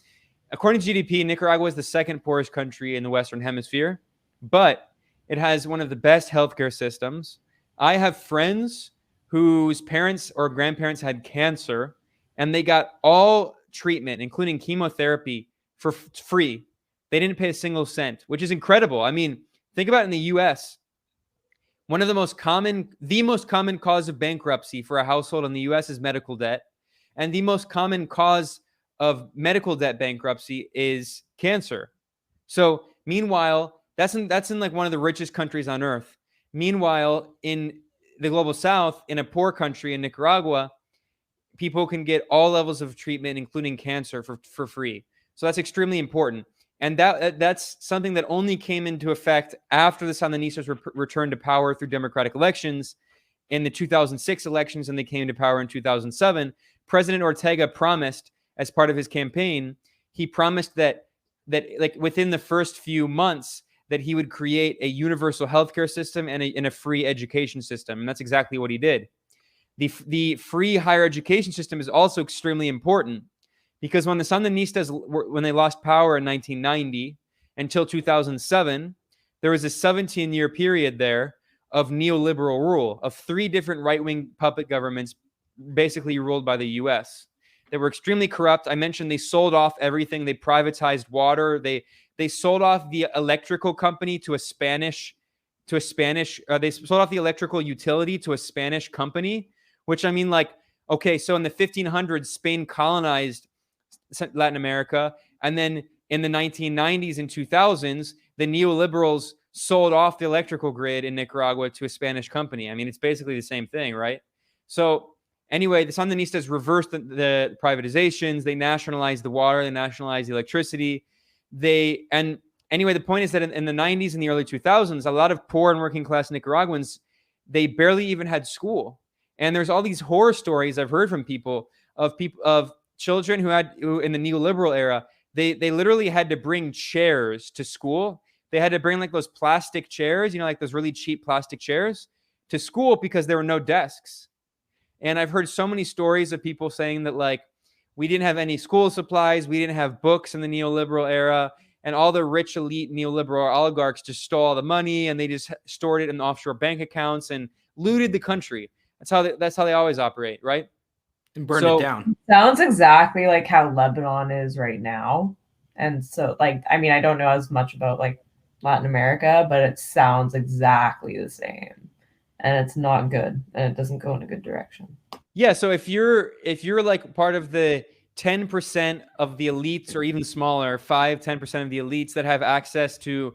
According to GDP, Nicaragua is the second poorest country in the Western Hemisphere, but it has one of the best healthcare systems. I have friends whose parents or grandparents had cancer, and they got all treatment, including chemotherapy, for free. They didn't pay a single cent, which is incredible. I mean, think about it in the US. One of the most common cause of bankruptcy for a household in the US is medical debt. And the most common cause of medical debt bankruptcy is cancer. So meanwhile, that's in like one of the richest countries on earth. Meanwhile, in the global south, in a poor country in Nicaragua, people can get all levels of treatment, including cancer, for free. So that's extremely important. And that's something that only came into effect after the Sandinistas returned to power through democratic elections. In the 2006 elections, and they came to power in 2007, President Ortega promised, as part of his campaign, he promised that like within the first few months, that he would create a universal healthcare system and a free education system. And that's exactly what he did. The free higher education system is also extremely important, because when the Sandinistas, when they lost power in 1990 until 2007, there was a 17-year period there of neoliberal rule, of 3 different right-wing puppet governments basically ruled by the US. They were extremely corrupt. I mentioned they sold off everything. They privatized water. They sold off the electrical company to a Spanish. They sold off the electrical utility to a Spanish company, which, I mean, like, okay, so in the 1500s, Spain colonized Latin America, and then in the 1990s and 2000s, the neoliberals sold off the electrical grid in Nicaragua to a Spanish company. I mean, it's basically the same thing, right? So anyway, the Sandinistas reversed the privatizations. They nationalized the water. They nationalized the electricity. Anyway, the point is that in the 90s and the early 2000s, a lot of poor and working class Nicaraguans, they barely even had school. And there's all these horror stories I've heard from people of children who in the neoliberal era, they literally had to bring chairs to school. They had to bring like those plastic chairs, like those really cheap plastic chairs to school, because there were no desks. And I've heard so many stories of people saying that, like, we didn't have any school supplies, we didn't have books in the neoliberal era, and all the rich elite neoliberal oligarchs just stole all the money, and they just stored it in offshore bank accounts and looted the country. That's how they always operate, right? And burn it down. Sounds exactly like how Lebanon is right now. And so, like, I mean, I don't know as much about like Latin America, but it sounds exactly the same. And it's not good, and it doesn't go in a good direction. Yeah, so if you're like part of the 10% of the elites, or even smaller, 5-10% of the elites that have access to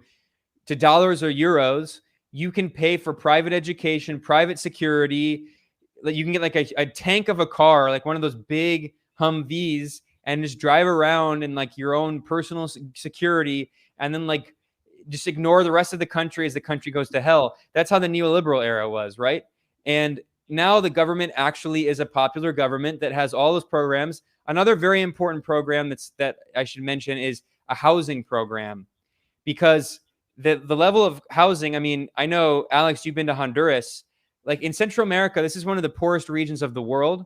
dollars or euros, you can pay for private education, private security. You can get like a tank of a car, like one of those big Humvees, and just drive around in like your own personal security, and then like just ignore the rest of the country as the country goes to hell. That's how the neoliberal era was, right? And now the government actually is a popular government that has all those programs. Another very important program that I should mention is a housing program, because the level of housing, I mean, I know, Alex, you've been to Honduras. Like in Central America, this is one of the poorest regions of the world,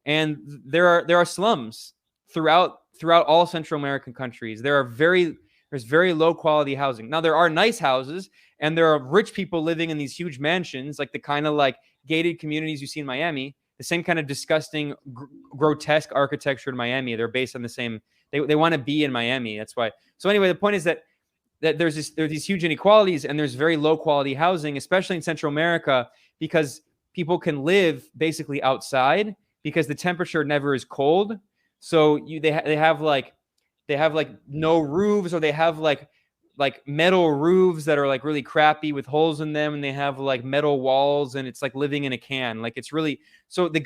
and there are slums throughout all Central American countries. There's very low quality housing. Now there are nice houses, and there are rich people living in these huge mansions, like the kind of like gated communities you see in Miami. The same kind of disgusting, grotesque architecture in Miami. They're based on the same. They want to be in Miami. That's why. So anyway, the point is that there's these huge inequalities, and there's very low quality housing, especially in Central America, because people can live basically outside because the temperature never is cold. So they have like no roofs, or they have like metal roofs that are like really crappy with holes in them, and they have like metal walls, and it's like living in a can. Like it's really, so the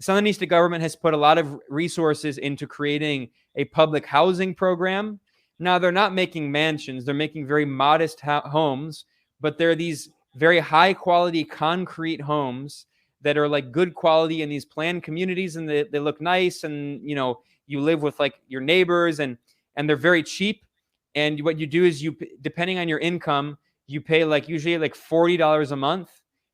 Sandinista government has put a lot of resources into creating a public housing program. Now they're not making mansions, they're making very modest homes, but they're these very high quality concrete homes that are like good quality in these planned communities, and they look nice, and you live with like your neighbors, and they're very cheap. And what you do is depending on your income, you pay like usually like $40 a month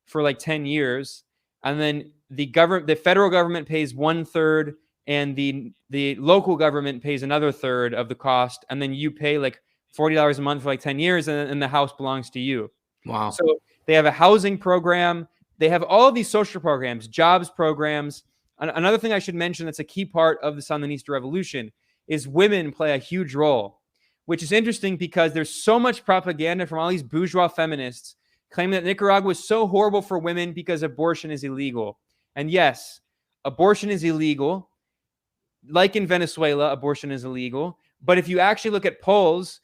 for like 10 years. And then the federal government pays 1/3, and the local government pays another third of the cost. And then you pay like $40 a month for like 10 years, and the house belongs to you. Wow. So they have a housing program. They have all of these social programs, jobs programs. Another thing I should mention that's a key part of the Sandinista revolution is women play a huge role, which is interesting because there's so much propaganda from all these bourgeois feminists claiming that Nicaragua is so horrible for women because abortion is illegal. And yes, abortion is illegal. Like in Venezuela, abortion is illegal. But if you actually look at polls,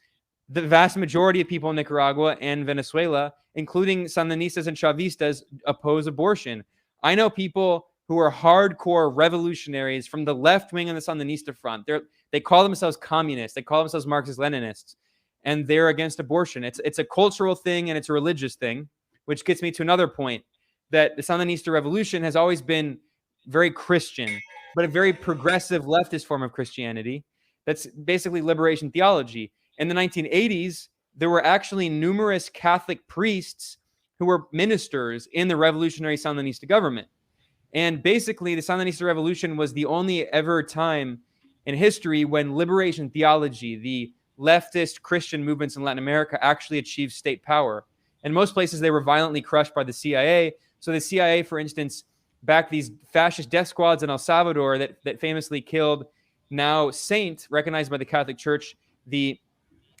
the vast majority of people in Nicaragua and Venezuela, including Sandinistas and Chavistas, oppose abortion. I know people who are hardcore revolutionaries from the left wing and the Sandinista front. They call themselves communists. They call themselves Marxist-Leninists, and they're against abortion. It's a cultural thing and it's a religious thing, which gets me to another point, that the Sandinista revolution has always been very Christian, but a very progressive leftist form of Christianity. That's basically liberation theology. In the 1980s, there were actually numerous Catholic priests who were ministers in the revolutionary Sandinista government. And basically, the Sandinista revolution was the only ever time in history when liberation theology, the leftist Christian movements in Latin America, actually achieved state power. In most places, they were violently crushed by the CIA. So the CIA, for instance, backed these fascist death squads in El Salvador that famously killed now saint, recognized by the Catholic Church, the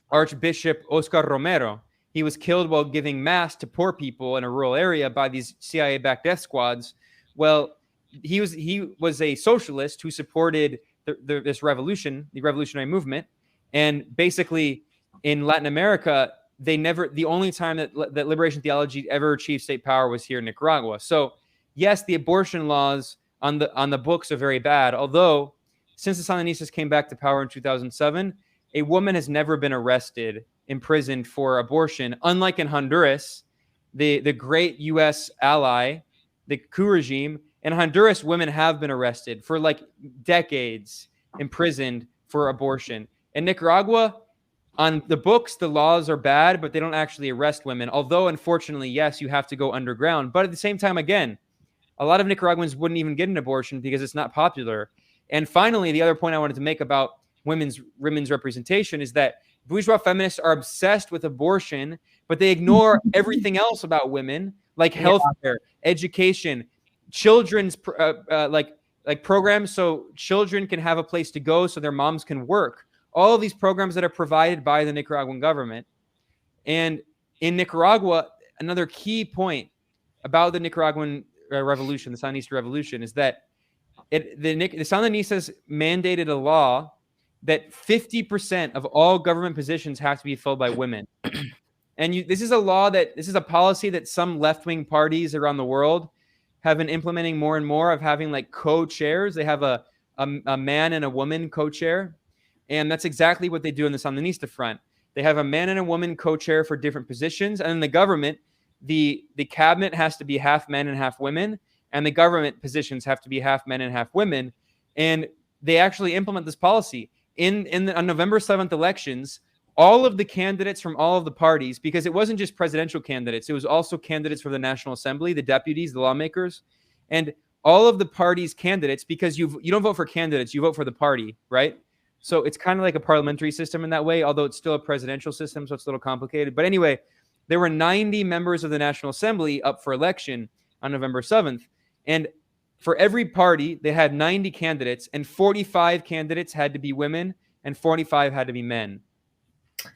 Archbishop Oscar Romero. He was killed while giving mass to poor people in a rural area by these CIA-backed death squads. Well, he was a socialist who supported this revolution, the revolutionary movement. And basically, in Latin America, the only time that liberation theology ever achieved state power was here in Nicaragua. So, yes, the abortion laws on the books are very bad. Although, since the Sandinistas came back to power in 2007, a woman has never been arrested, imprisoned for abortion. Unlike in Honduras, the great U.S. ally, the coup regime. In Honduras, women have been arrested for like decades, imprisoned for abortion. In Nicaragua, on the books, the laws are bad, but they don't actually arrest women. Although, unfortunately, yes, you have to go underground. But at the same time, again, a lot of Nicaraguans wouldn't even get an abortion because it's not popular. And finally, the other point I wanted to make about women's representation is that bourgeois feminists are obsessed with abortion, but they ignore everything else about women, like healthcare, education, children's like programs so children can have a place to go so their moms can work. All of these programs that are provided by the Nicaraguan government. And in Nicaragua, another key point about the Nicaraguan revolution, the Sandinista revolution, is that the Sandinistas mandated a law that 50% of all government positions have to be filled by women. And this is a policy that some left-wing parties around the world have been implementing more and more, of having like co-chairs. They have a man and a woman co-chair. And that's exactly what they do in the Sandinista front. They have a man and a woman co-chair for different positions. And in the government, the cabinet has to be half men and half women. And the government positions have to be half men and half women. And they actually implement this policy. On November 7th elections, all of the candidates from all of the parties, because it wasn't just presidential candidates, it was also candidates for the National Assembly, the deputies, the lawmakers, and all of the parties' candidates, because you don't vote for candidates, you vote for the party, right? So it's kind of like a parliamentary system in that way, although it's still a presidential system, so it's a little complicated. But anyway, there were 90 members of the National Assembly up for election on November 7th, and for every party, they had 90 candidates, and 45 candidates had to be women, and 45 had to be men.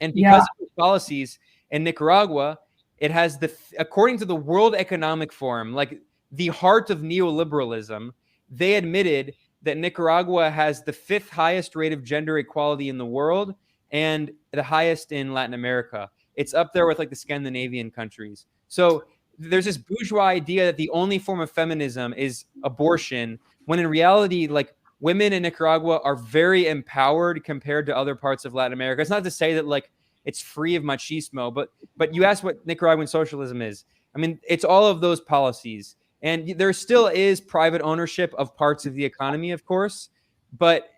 And because of the policies in Nicaragua, it has according to the World Economic Forum, like the heart of neoliberalism, they admitted that Nicaragua has the 5th highest rate of gender equality in the world and the highest in Latin America. It's up there with like the Scandinavian countries. So there's this bourgeois idea that the only form of feminism is abortion, when in reality, like, women in Nicaragua are very empowered compared to other parts of Latin America. It's not to say that like it's free of machismo, but you ask what Nicaraguan socialism is. I mean, it's all of those policies. And there still is private ownership of parts of the economy, of course, but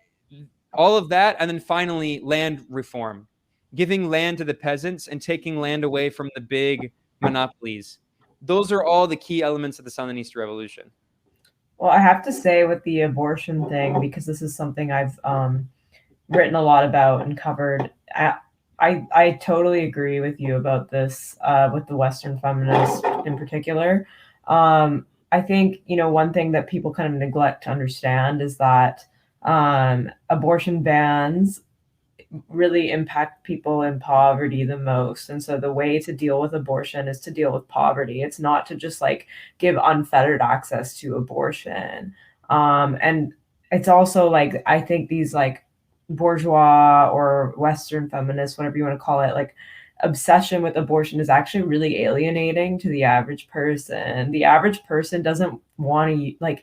all of that. And then finally, land reform, giving land to the peasants and taking land away from the big monopolies. Those are all the key elements of the Sandinista revolution. Well, I have to say with the abortion thing, because this is something I've written a lot about and covered. I totally agree with you about this, with the Western feminists in particular. I think, one thing that people kind of neglect to understand is that abortion bans really impact people in poverty the most. And so the way to deal with abortion is to deal with poverty. It's not to just like give unfettered access to abortion. And it's also like, I think these like bourgeois or Western feminists, whatever you want to call it, like obsession with abortion is actually really alienating to the average person. The average person doesn't want to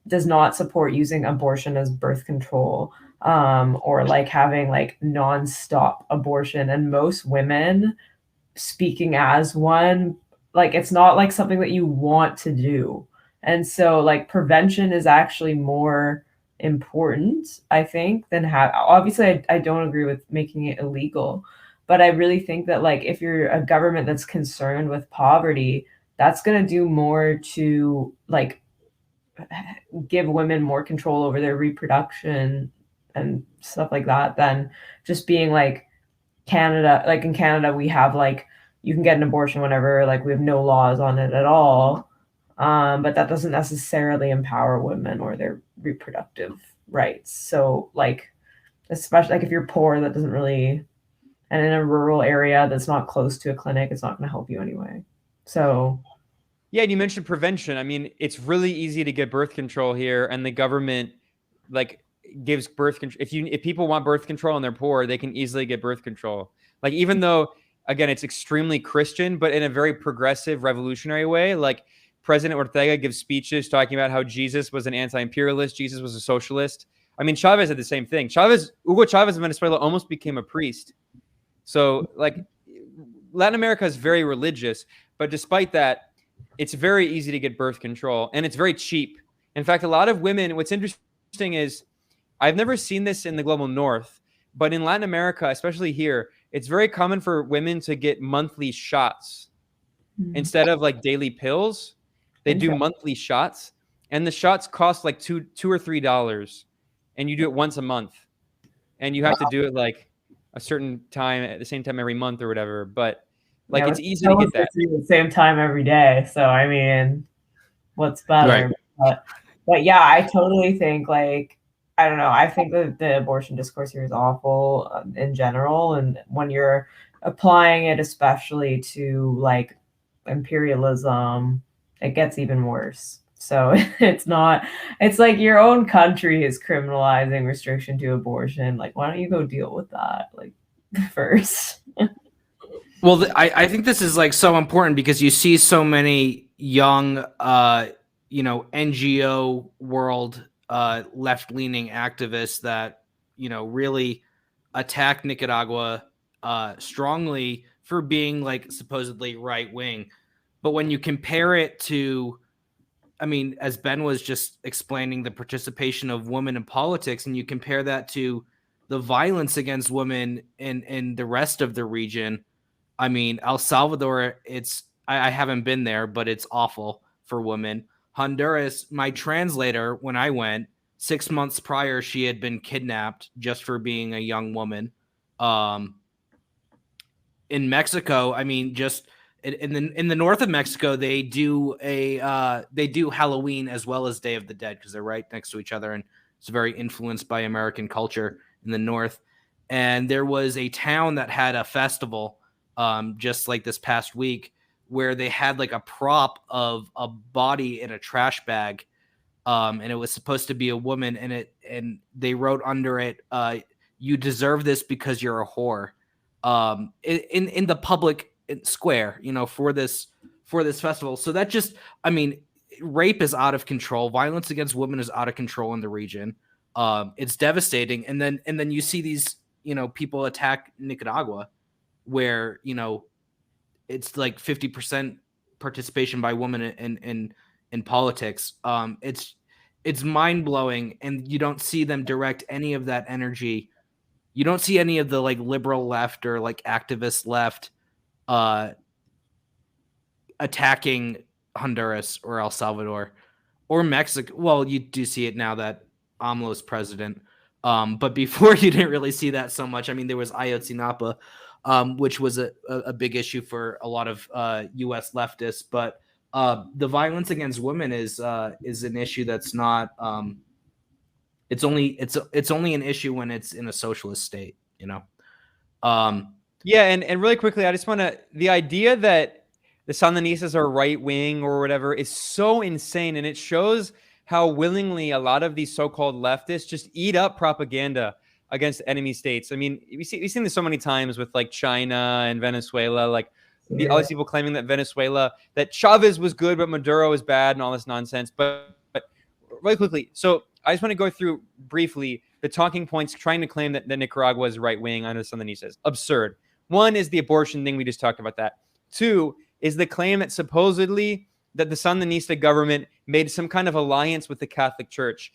does not support using abortion as birth control, or like having like nonstop abortion. And most women, speaking as one, like it's not like something that you want to do. And so like prevention is actually more important, I think, than obviously I don't agree with making it illegal, but I really think that like if you're a government that's concerned with poverty, that's going to do more to like give women more control over their reproduction and stuff like that than just being like Canada. Like in Canada, we have like, you can get an abortion whenever, like we have no laws on it at all. But that doesn't necessarily empower women or their reproductive rights. So like, especially like if you're poor, that doesn't really, and in a rural area that's not close to a clinic, it's not going to help you anyway. So yeah, and you mentioned prevention. I mean, it's really easy to get birth control here, and the government like gives birth control. If people want birth control and they're poor, they can easily get birth control. Like even though again it's extremely Christian, but in a very progressive, revolutionary way. Like President Ortega gives speeches talking about how Jesus was an anti-imperialist, Jesus was a socialist. I mean, Chavez did the same thing. Hugo Chavez of Venezuela almost became a priest. So like Latin America is very religious, but despite that, it's very easy to get birth control and it's very cheap. In fact, a lot of women, what's interesting is I've never seen this in the global north, but in Latin America, especially here, it's very common for women to get monthly shots instead of like daily pills. They do monthly shots, and the shots cost like $2 or $3, and you do it once a month, and you have to do it like a certain time at the same time every month or whatever. But like it's easy to get that at the same time every day. So I mean, what's better? Right. But yeah, I totally think like, I don't know. I think that the abortion discourse here is awful in general, and when you're applying it, especially to like imperialism, it gets even worse. So it's like your own country is criminalizing restriction to abortion. Like, why don't you go deal with that like first? Well, I think this is like so important because you see so many young, NGO world left-leaning activists that, really attack Nicaragua strongly for being like supposedly right-wing. But when you compare it to, I mean, as Ben was just explaining, the participation of women in politics, and you compare that to the violence against women in the rest of the region, I mean, El Salvador, I haven't been there, but it's awful for women. Honduras, my translator, when I went, 6 months prior, she had been kidnapped just for being a young woman. In Mexico, I mean, just in the north of Mexico, they do Halloween as well as Day of the Dead because they're right next to each other, and it's very influenced by American culture in the north. And there was a town that had a festival just like this past week where they had like a prop of a body in a trash bag, and it was supposed to be a woman, and they wrote under it, "You deserve this because you're a whore," in the public square, for this festival. So that just, I mean, rape is out of control. Violence against women is out of control in the region. It's devastating. And then you see these, people attack Nicaragua, where, it's like 50% participation by women in politics. It's mind blowing, and you don't see them direct any of that energy. You don't see any of the like liberal left or like activist left attacking Honduras or El Salvador or Mexico. Well, you do see it now that AMLO's president. But before you didn't really see that so much. I mean, there was Ayotzinapa, which was a big issue for a lot of U.S. leftists. But the violence against women is an issue that's not. It's only an issue when it's in a socialist state, you know. Yeah, and really quickly, I just want to the idea that the Sandinistas are right wing or whatever is so insane, and it shows how willingly a lot of these so-called leftists just eat up propaganda against enemy states. I mean, we've seen this so many times with like China and Venezuela, like all these people claiming that that Chavez was good, but Maduro is bad and all this nonsense. But really quickly, so I just want to go through briefly the talking points trying to claim that Nicaragua is right wing under the Sandinistas. Absurd. One is the abortion thing. We just talked about that. Two is the claim that supposedly that the Sandinista government made some kind of alliance with the Catholic Church.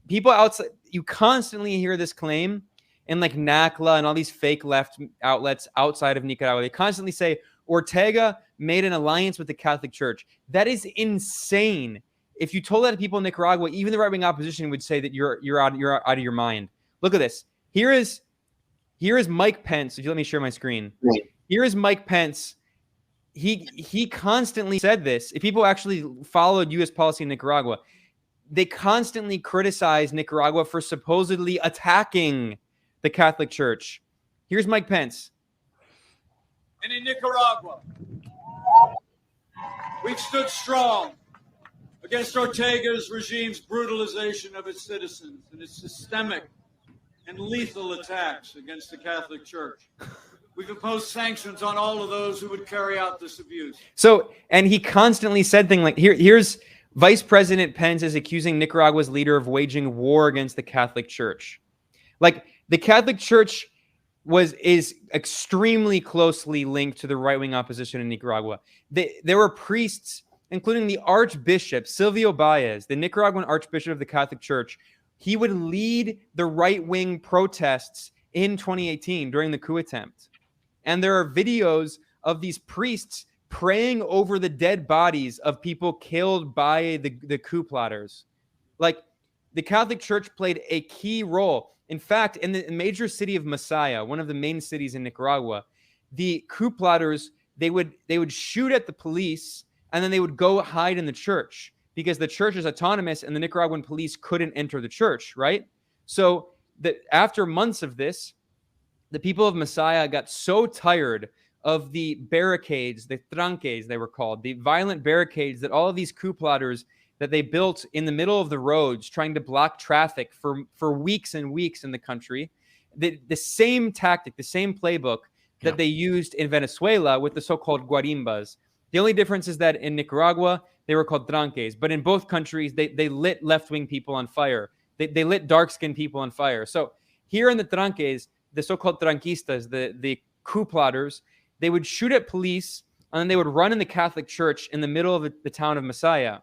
People outside, you constantly hear this claim in like NACLA and all these fake left outlets outside of Nicaragua. They constantly say Ortega made an alliance with the Catholic Church. That is insane. If you told that to people in Nicaragua, even the right-wing opposition would say that you're out of your mind. Look at this. Here is Mike Pence. If you let me share my screen. Right. Here is Mike Pence. He constantly said this. If people actually followed U.S. policy in Nicaragua, they constantly criticized Nicaragua for supposedly attacking the Catholic Church. Here's Mike Pence. And in Nicaragua, we've stood strong against Ortega's regime's brutalization of its citizens and its systemic and lethal attacks against the Catholic Church. We've imposed sanctions on all of those who would carry out this abuse. So, and he constantly said things like, here's Vice President Pence is accusing Nicaragua's leader of waging war against the Catholic Church. Like, the Catholic Church is extremely closely linked to the right-wing opposition in Nicaragua. There were priests, including the Archbishop, Silvio Baez, the Nicaraguan Archbishop of the Catholic Church. He would lead the right-wing protests in 2018 during the coup attempt. And there are videos of these priests praying over the dead bodies of people killed by the coup plotters. Like, the Catholic Church played a key role. In fact, in the major city of Masaya, one of the main cities in Nicaragua, the coup plotters, they would shoot at the police and then they would go hide in the church because the church is autonomous and the Nicaraguan police couldn't enter the church, right? So after months of this, the people of Masaya got so tired of the barricades, the tranques they were called, the violent barricades that all of these coup plotters that they built in the middle of the roads trying to block traffic for weeks and weeks in the country. The same tactic, the same playbook that they used in Venezuela with the so-called guarimbas. The only difference is that in Nicaragua, they were called tranques, but in both countries, they lit left-wing people on fire. They lit dark-skinned people on fire. So here in the tranques, the so-called tranquistas, the coup plotters, they would shoot at police and then they would run in the Catholic Church in the middle of the town of Masaya.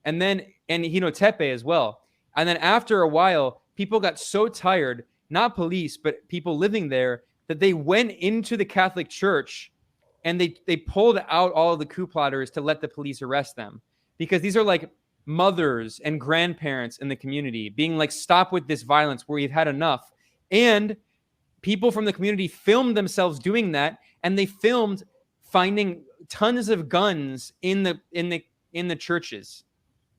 And Hinotepe as well. And then after a while, people got so tired, not police, but people living there, that they went into the Catholic Church and they pulled out all of the coup plotters to let the police arrest them. Because these are like mothers and grandparents in the community being like, stop with this violence, where you've had enough. And people from the community filmed themselves doing that, and they filmed finding tons of guns in the churches,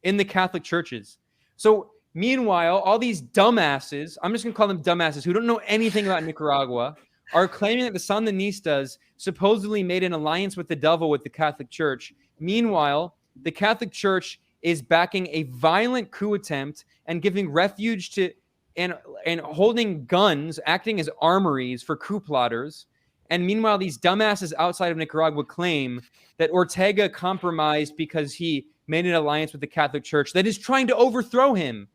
in the Catholic churches. So meanwhile, all these dumbasses, I'm just going to call them dumbasses, who don't know anything about Nicaragua, are claiming that the Sandinistas supposedly made an alliance with the devil with the Catholic Church. Meanwhile, the Catholic Church is backing a violent coup attempt and giving refuge to and holding guns, acting as armories for coup plotters. And meanwhile, these dumbasses outside of Nicaragua claim that Ortega compromised because he made an alliance with the Catholic Church that is trying to overthrow him.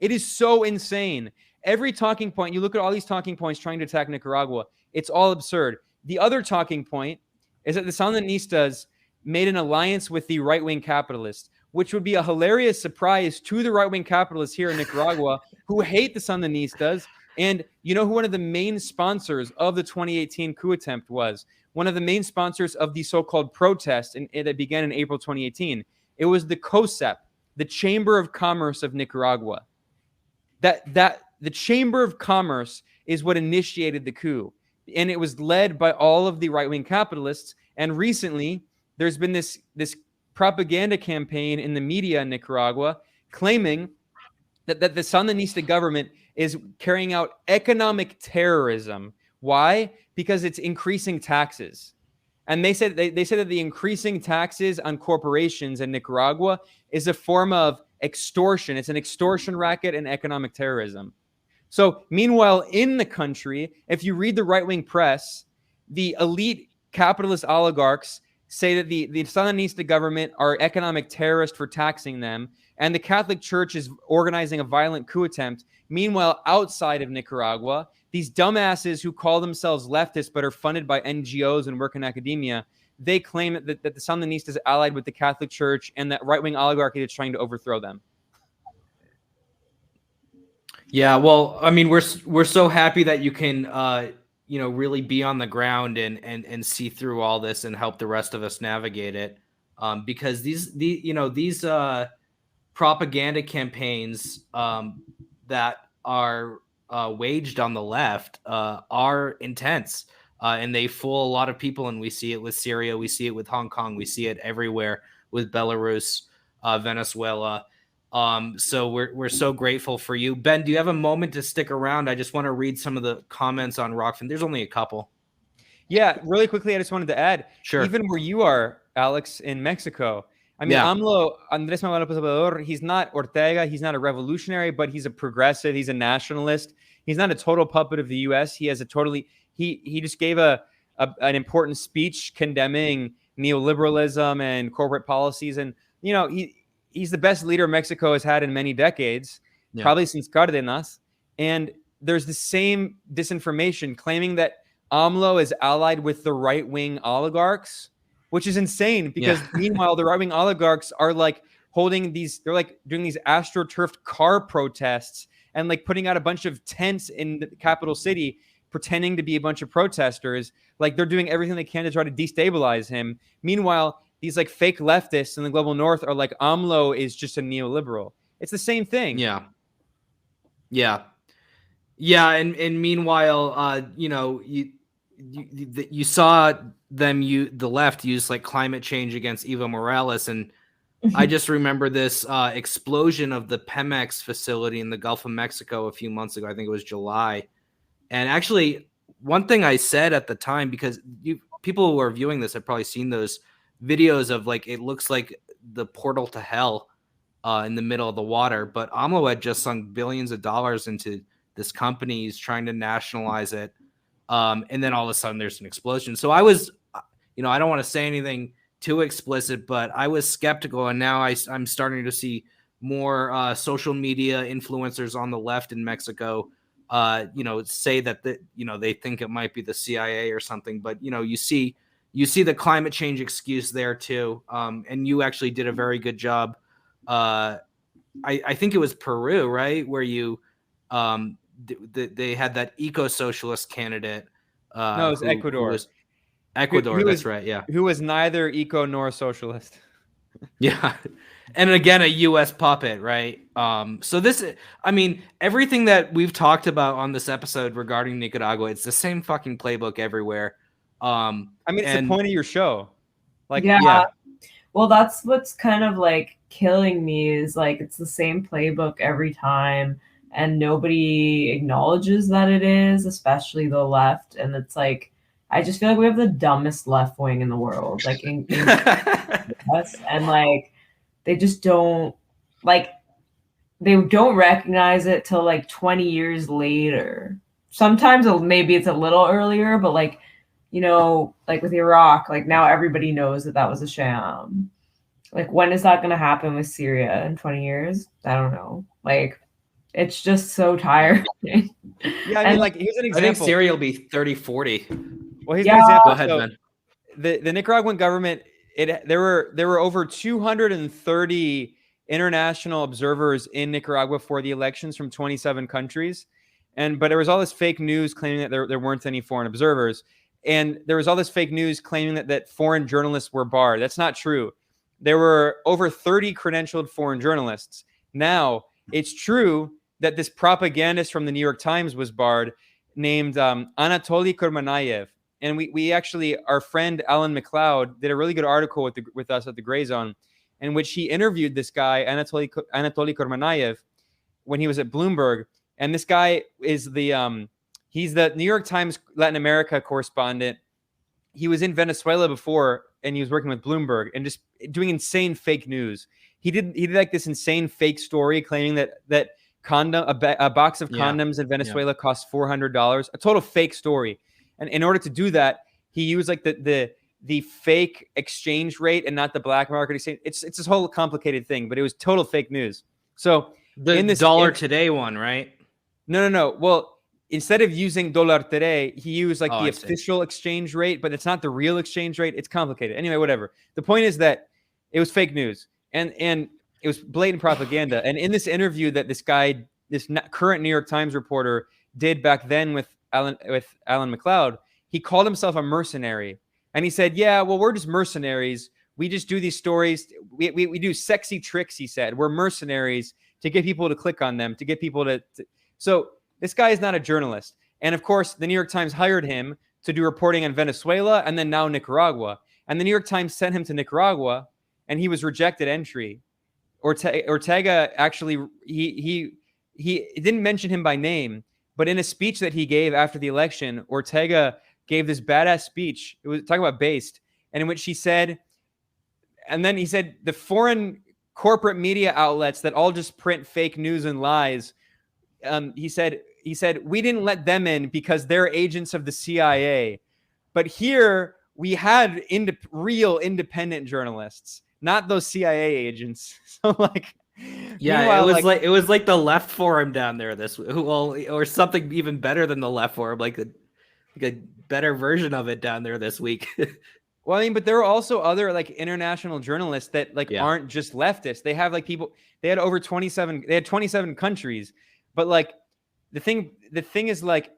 It is so insane. Every talking point, you look at all these talking points trying to attack Nicaragua, it's all absurd. The other talking point is that the Sandinistas, made an alliance with the right-wing capitalists, which would be a hilarious surprise to the right-wing capitalists here in Nicaragua who hate the Sandinistas. And you know who one of the main sponsors of the 2018 coup attempt was? One of the main sponsors of the so-called protest that began in April 2018. It was the COSEP, the Chamber of Commerce of Nicaragua. That the Chamber of Commerce is what initiated the coup. And it was led by all of the right-wing capitalists. And recently, there's been this propaganda campaign in the media in Nicaragua claiming that the Sandinista government is carrying out economic terrorism. Why? Because it's increasing taxes. And they said that the increasing taxes on corporations in Nicaragua is a form of extortion. It's an extortion racket and economic terrorism. So meanwhile, in the country, if you read the right-wing press, the elite capitalist oligarchs say that the Sandinista government are economic terrorists for taxing them, and the Catholic Church is organizing a violent coup attempt. Meanwhile, outside of Nicaragua, these dumbasses who call themselves leftists but are funded by NGOs and work in academia, they claim that the Sandinistas are allied with the Catholic Church and that right-wing oligarchy that's trying to overthrow them. Yeah, well, I mean, we're so happy that you can really be on the ground and see through all this and help the rest of us navigate it, because these propaganda campaigns that are waged on the left are intense, and they fool a lot of people. And we see it with Syria, we see it with Hong Kong, we see it everywhere with Belarus, Venezuela. So we're so grateful for you. Ben, do you have a moment to stick around? I just want to read some of the comments on Rockfin. There's only a couple. Yeah, really quickly, I just wanted to add, sure, even where you are, Alex, in Mexico, I mean, AMLO, Andrés Manuel López Obrador, he's not Ortega, he's not a revolutionary, but he's a progressive, he's a nationalist. He's not a total puppet of the U.S. He has a totally, he just gave an important speech condemning neoliberalism and corporate policies. And, you know, he's the best leader Mexico has had in many decades, probably since Cárdenas. And there's the same disinformation claiming that AMLO is allied with the right-wing oligarchs, which is insane because meanwhile, the right-wing oligarchs are like holding these, they're like doing these astroturfed car protests and like putting out a bunch of tents in the capital city, pretending to be a bunch of protesters. Like they're doing everything they can to try to destabilize him. Meanwhile, these like fake leftists in the global north are like, AMLO is just a neoliberal. It's the same thing. Yeah. And meanwhile, you saw them, the left use like climate change against Evo Morales. And I just remember this explosion of the Pemex facility in the Gulf of Mexico a few months ago. I think it was July. And actually, one thing I said at the time, because people who are viewing this have probably seen those videos of like, it looks like the portal to hell in the middle of the water. But AMLO had just sunk billions of dollars into this company. He's trying to nationalize it. And then all of a sudden there's an explosion. So I was, I don't want to say anything too explicit, but I was skeptical. And now I'm starting to see more social media influencers on the left in Mexico, say that they think it might be the CIA or something. But, you see the climate change excuse there too. And you actually did a very good job. I think it was Peru, right? Where they had that eco-socialist candidate. No, it was Ecuador. Ecuador, that's right, yeah. Who was neither eco nor socialist. Yeah. And again, a U.S. puppet, right? So this, everything that we've talked about on this episode regarding Nicaragua, it's the same fucking playbook everywhere. It's the point of your show. Like, yeah. Well, that's what's kind of like killing me is like, it's the same playbook every time. And nobody acknowledges that it is, especially the left. And it's like, I just feel like we have the dumbest left wing in the world. Like, in us. And like, they just don't, like, they don't recognize it till like 20 years later. Sometimes maybe it's a little earlier, but like, like with Iraq, like now everybody knows that was a sham. Like, when is that going to happen with Syria in 20 years? I don't know. Like, it's just so tiring. Yeah, like, here's an example. I think Syria will be 30, 40. Well, here's an example. Go ahead, Ben. The Nicaraguan government, there were over 230 international observers in Nicaragua for the elections from 27 countries. But there was all this fake news claiming that there weren't any foreign observers. And there was all this fake news claiming that foreign journalists were barred. That's not true. There were over 30 credentialed foreign journalists. Now, it's true that this propagandist from the New York Times was barred, named Anatoly Kurmanayev. And we actually, our friend Alan McLeod did a really good article with us at the Gray Zone, in which he interviewed this guy, Anatoly Kurmanayev, when he was at Bloomberg. And this guy is he's the New York Times Latin America correspondent. He was in Venezuela before, and he was working with Bloomberg and just doing insane fake news. He did like this insane fake story claiming that a box of condoms in Venezuela costs $400, a total fake story. And in order to do that, he used like the fake exchange rate and not the black market exchange. It's this whole complicated thing, but it was total fake news. So in this dollar today one, right? No. Well, instead of using dollar today, he used like the official exchange rate, but it's not the real exchange rate. It's complicated. Anyway, whatever. The point is that it was fake news and it was blatant propaganda. And in this interview that this guy, this current New York Times reporter, did back then with Alan McLeod, he called himself a mercenary. And he said, yeah, well, we're just mercenaries. We just do these stories. We do sexy tricks, he said. We're mercenaries to get people to click on them, to get people to... So this guy is not a journalist. And of course, the New York Times hired him to do reporting on Venezuela and then now Nicaragua. And the New York Times sent him to Nicaragua, and he was rejected entry. Ortega actually, he didn't mention him by name, but in a speech that he gave after the election, Ortega gave this badass speech. It was talking about based, and in which he said, and then he said, the foreign corporate media outlets that all just print fake news and lies. He said, we didn't let them in because they're agents of the CIA. But here we had real independent journalists, not those CIA agents. So like, yeah, it was like the left forum down there or something even better than the left forum, like a better version of it down there this week. Well, I mean, but there are also other like international journalists that aren't just leftists. They have like people. They had 27 countries. But like the thing is like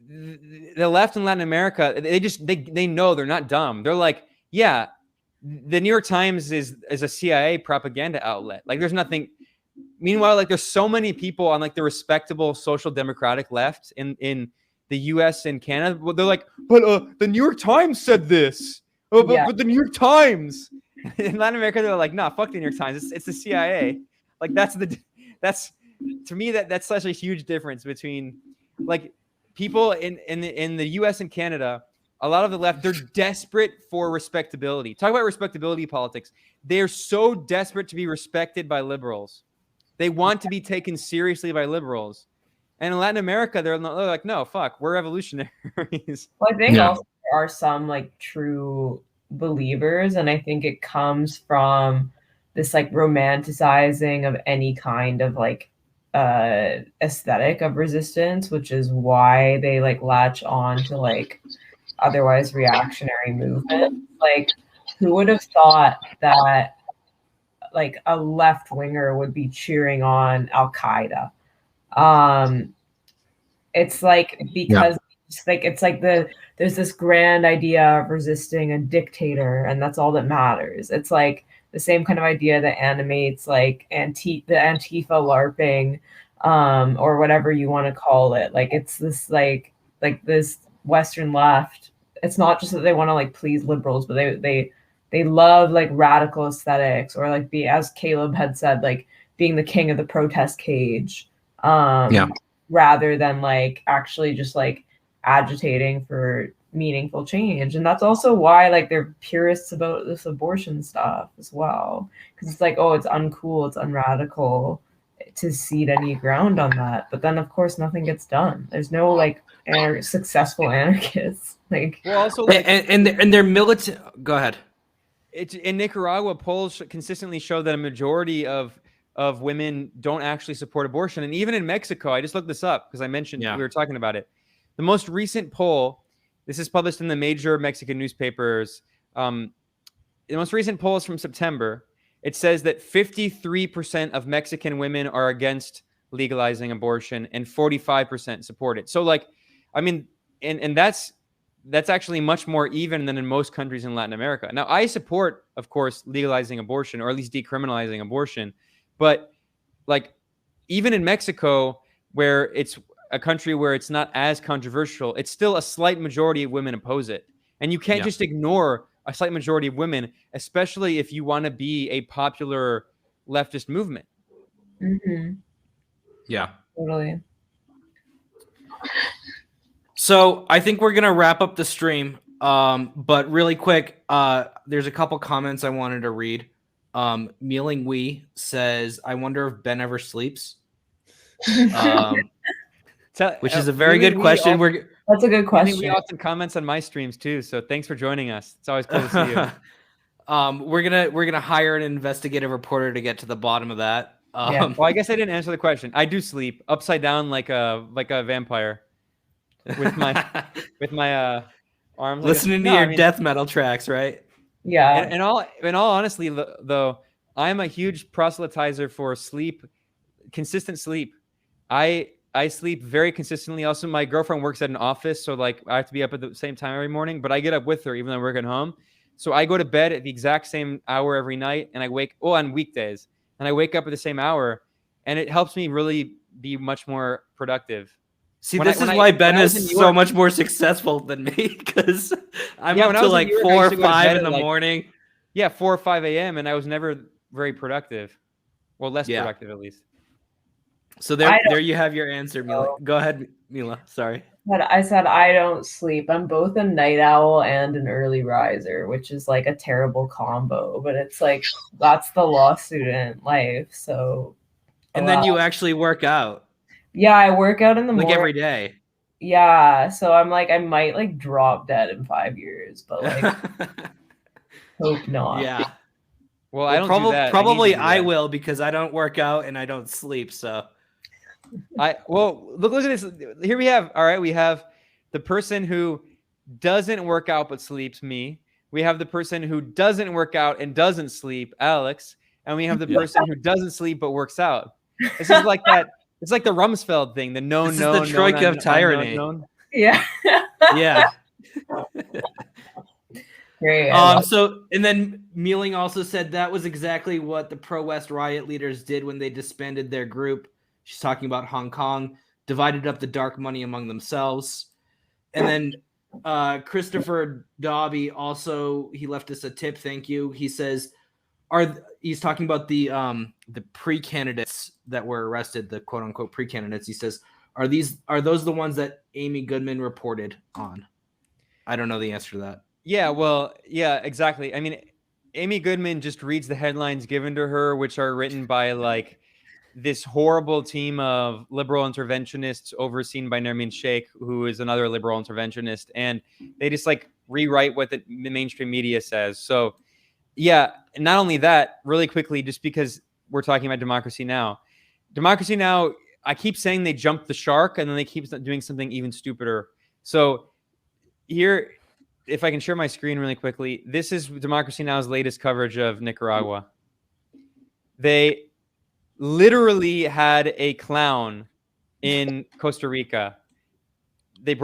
the left in Latin America, they know they're not dumb. They're like, yeah, the New York Times is a CIA propaganda outlet. Like there's nothing. Meanwhile, like there's so many people on like the respectable social democratic left in the US and Canada. Well, they're like, but the New York Times said this. Oh, but the New York Times. In Latin America, they're like, nah, fuck the New York Times. It's the CIA. Like that's to me, that's such a huge difference between like people in the US and Canada. A lot of the left, they're desperate for respectability. Talk about respectability politics. They're so desperate to be respected by liberals. They want to be taken seriously by liberals. And in Latin America, they're like, no, fuck, we're revolutionaries. Well, I think also there are some like true believers, and I think it comes from this like romanticizing of any kind of like aesthetic of resistance, which is why they like latch on to like otherwise reactionary movements. Like, who would have thought that like a left winger would be cheering on Al-Qaeda? It's like because it's like there's this grand idea of resisting a dictator, and that's all that matters. It's like the same kind of idea that animates like the Antifa LARPing, or whatever you want to call it. Like it's this like this Western left. It's not just that they want to like please liberals, but they love like radical aesthetics, or like as Caleb had said, like being the king of the protest cage, rather than like actually just like agitating for meaningful change. And that's also why like they're purists about this abortion stuff as well, because it's like, oh, it's uncool, it's unradical to cede any ground on that. But then of course nothing gets done. There's no like successful anarchists. Like, well, also like, and they're militant. Go ahead. It's in Nicaragua, polls consistently show that a majority of women don't actually support abortion. And even in Mexico, I just looked this up because I mentioned we were talking about it. The most recent poll, this is published in the major Mexican newspapers, the most recent polls from September, it says that 53% of Mexican women are against legalizing abortion and 45% support it. So like, I mean, and that's actually much more even than in most countries in Latin America. Now, I support, of course, legalizing abortion, or at least decriminalizing abortion. But like, even in Mexico, where it's a country where it's not as controversial, it's still a slight majority of women oppose it. And you can't just ignore a slight majority of women, especially if you want to be a popular leftist movement. Mm-hmm. Yeah. Totally. So I think we're gonna wrap up the stream. But really quick, there's a couple comments I wanted to read. Mealing Wee says, "I wonder if Ben ever sleeps," which is a very good question. That's a good question. We often comments on my streams too, so thanks for joining us. It's always cool to see you. We're gonna hire an investigative reporter to get to the bottom of that. Well, I guess I didn't answer the question. I do sleep upside down like a vampire with my arms. Listening to your death metal tracks, right? Yeah. In all honestly, though, I'm a huge proselytizer for sleep, consistent sleep. I sleep very consistently. Also, my girlfriend works at an office, so like I have to be up at the same time every morning, but I get up with her even though I work at home. So I go to bed at the exact same hour every night, and I wake on weekdays, and I wake up at the same hour, and it helps me really be much more productive. See, this is why Ben is so much more successful than me, because I'm up to like 4 or 5 in the morning. Yeah, 4 or 5 a.m. and I was never very productive. Well, less productive at least. So there you have your answer, Mila. Go ahead, Mila. Sorry. But I said I don't sleep. I'm both a night owl and an early riser, which is like a terrible combo. But it's like that's the law student life. So. And then you actually work out. Yeah, I work out in the morning. Like every day. Yeah, so I'm like I might like drop dead in 5 years, but like hope not. Yeah. Well, I don't do that. Probably I will, because I don't work out and I don't sleep. So. Look at this. Here we have the person who doesn't work out but sleeps, me. We have the person who doesn't work out and doesn't sleep, Alex, and we have the person who doesn't sleep but works out. This is like that. It's like the Rumsfeld thing. This is the troika of tyranny. Yeah. Yeah. Great. So, and then Mealing also said that was exactly what the pro-West riot leaders did when they disbanded their group. She's talking about Hong Kong, divided up the dark money among themselves. And then Christopher Dobby also, he left us a tip. Thank you. He says, he's talking about the pre-candidates that were arrested, the quote unquote pre-candidates. He says, are those the ones that Amy Goodman reported on? I don't know the answer to that. Yeah, well, yeah, exactly. I mean, Amy Goodman just reads the headlines given to her, which are written by like this horrible team of liberal interventionists overseen by Nermin Sheikh, who is another liberal interventionist. And they just like rewrite what the mainstream media says. So yeah, not only that, really quickly, just because we're talking about Democracy Now, I keep saying they jumped the shark and then they keep doing something even stupider. So here, if I can share my screen really quickly, this is Democracy Now's latest coverage of Nicaragua. They literally had a clown in Costa Rica. They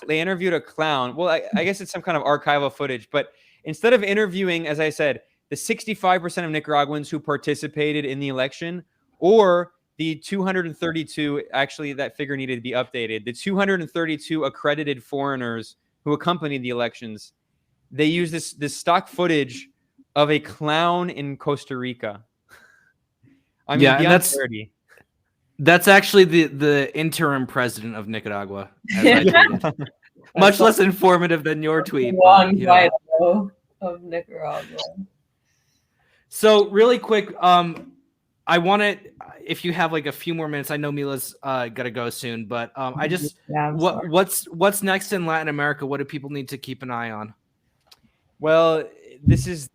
interviewed a clown. Well, I guess it's some kind of archival footage, but instead of interviewing, as I said, the 65% of Nicaraguans who participated in the election, or the 232, actually that figure needed to be updated, the 232 accredited foreigners who accompanied the elections, they used this stock footage of a clown in Costa Rica. I mean, yeah, and that's actually the interim president of Nicaragua. Much less informative than your tweet. Of Nicaragua. So really quick, I want to, if you have like a few more minutes, I know Mila's got to go soon, but I just, what's next in Latin America? What do people need to keep an eye on? Well, this is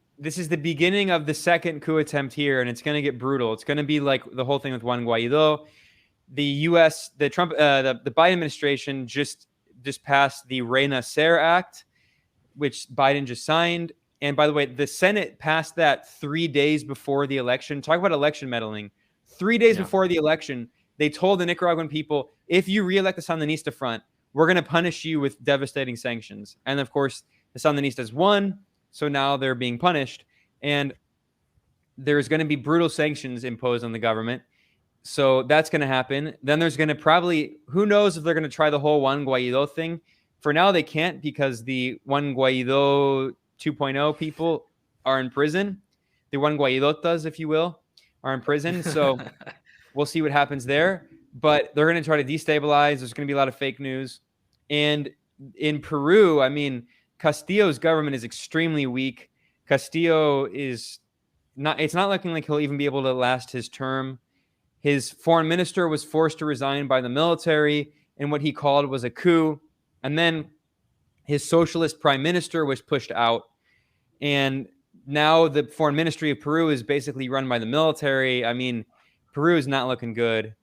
the beginning of the second coup attempt here, and it's going to get brutal. It's going to be like the whole thing with Juan Guaido. The U.S., the Biden administration just passed the Renacer Act, which Biden just signed, And by the way, the Senate passed that 3 days before the election. Talk about election meddling. 3 days before the election, they told the Nicaraguan people, if you reelect the Sandinista front, we're going to punish you with devastating sanctions. And of course, the Sandinistas won, so now they're being punished. And there's going to be brutal sanctions imposed on the government. So that's going to happen. Then there's going to probably, who knows if they're going to try the whole Juan Guaido thing. For now, they can't because the Juan Guaido 2.0 people are in prison. The Juan Guaidotas, if you will, are in prison. So we'll see what happens there. But they're going to try to destabilize. There's going to be a lot of fake news. And in Peru, I mean, Castillo's government is extremely weak. Castillo is not, it's not looking like he'll even be able to last his term. His foreign minister was forced to resign by the military in what he called was a coup. And then his socialist prime minister was pushed out. And now the foreign ministry of Peru is basically run by the military. I mean, Peru is not looking good.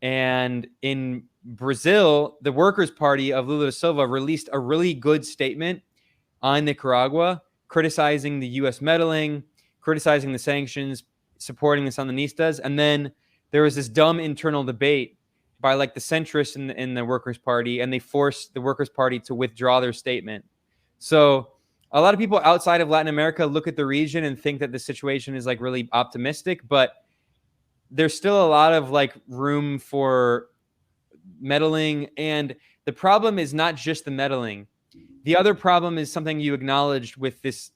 And in Brazil, the Workers' Party of Lula da Silva released a really good statement on Nicaragua, criticizing the U.S. meddling, criticizing the sanctions, supporting the Sandinistas. And then there was this dumb internal debate by like the centrists in the Workers' Party, and they forced the Workers' Party to withdraw their statement. So a lot of people outside of Latin America look at the region and think that the situation is like really optimistic, but there's still a lot of like room for meddling. And the problem is not just the meddling. The other problem is something you acknowledged with this,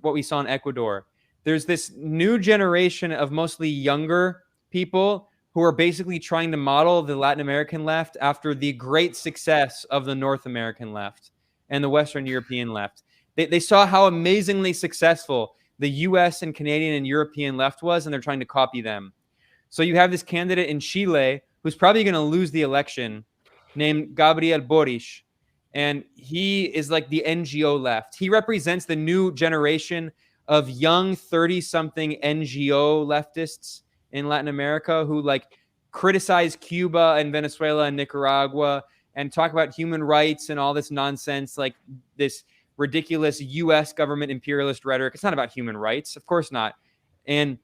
what we saw in Ecuador. There's this new generation of mostly younger people who are basically trying to model the Latin American left after the great success of the North American left and the Western European left. They saw how amazingly successful the US and Canadian and European left was, and they're trying to copy them. So you have this candidate in Chile who's probably going to lose the election named Gabriel Boric, and he is like the NGO left. He represents the new generation of young 30-something NGO leftists in Latin America who like criticize Cuba and Venezuela and Nicaragua and talk about human rights and all this nonsense, like this ridiculous US government imperialist rhetoric. It's not about human rights. Of course not. And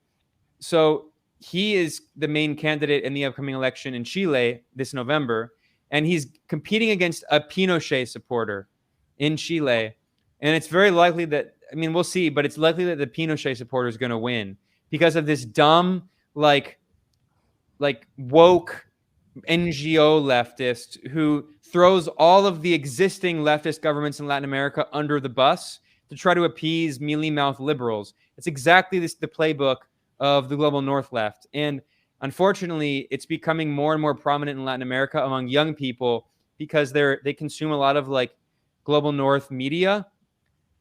so he is the main candidate in the upcoming election in Chile this November. And he's competing against a Pinochet supporter in Chile. And it's very likely that, I mean, we'll see, but it's likely that the Pinochet supporter is going to win because of this dumb, like woke NGO leftist who throws all of the existing leftist governments in Latin America under the bus to try to appease mealy-mouthed liberals. It's exactly the playbook of the global North left. And unfortunately, it's becoming more and more prominent in Latin America among young people because they consume a lot of like global North media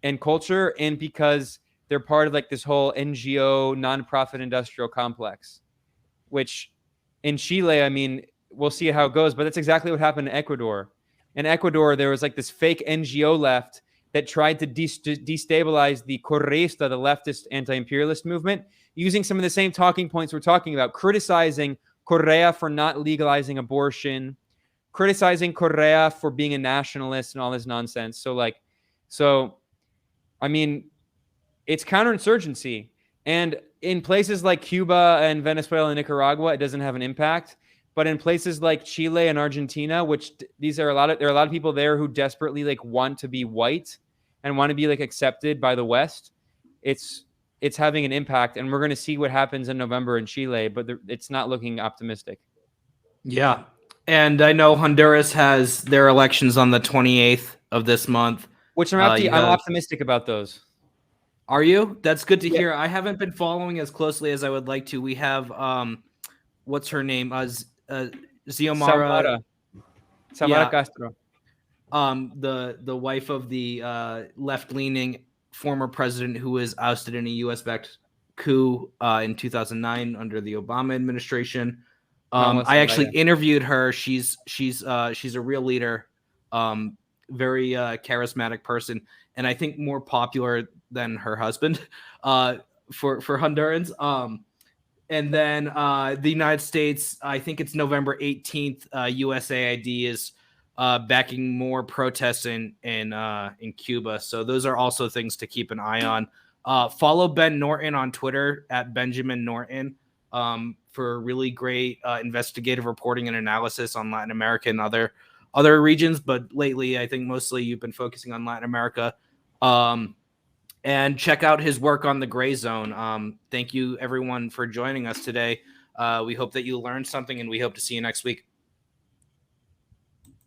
and culture, and because they're part of like this whole NGO nonprofit industrial complex, which in Chile, I mean, we'll see how it goes, but that's exactly what happened in Ecuador. In Ecuador, there was like this fake NGO left that tried to destabilize the Correísta, the leftist anti-imperialist movement, using some of the same talking points we're talking about, criticizing Correa for not legalizing abortion, criticizing Correa for being a nationalist and all this nonsense. So, I mean, it's counterinsurgency. And in places like Cuba and Venezuela and Nicaragua, it doesn't have an impact. But in places like Chile and Argentina, which there are a lot of people there who desperately like want to be white and want to be like accepted by the West, it's having an impact. And we're going to see what happens in November in Chile, but it's not looking optimistic. Yeah. And I know Honduras has their elections on the 28th of this month. Which I'm optimistic about those. Are you? That's good to hear. I haven't been following as closely as I would like to. We have, what's her name? Xiomara Castro. The wife of the left-leaning former president who was ousted in a U.S.-backed coup in 2009 under the Obama administration. I actually interviewed her. She's a real leader, very charismatic person, and I think more popular than her husband for Hondurans. And then the United States, I think it's November 18th, USAID is backing more protests in Cuba. So those are also things to keep an eye on. Follow Ben Norton on Twitter at Benjamin Norton for really great investigative reporting and analysis on Latin America and other regions. But lately, I think mostly you've been focusing on Latin America. And check out his work on the Gray Zone. Thank you, everyone, for joining us today. We hope that you learned something, and we hope to see you next week.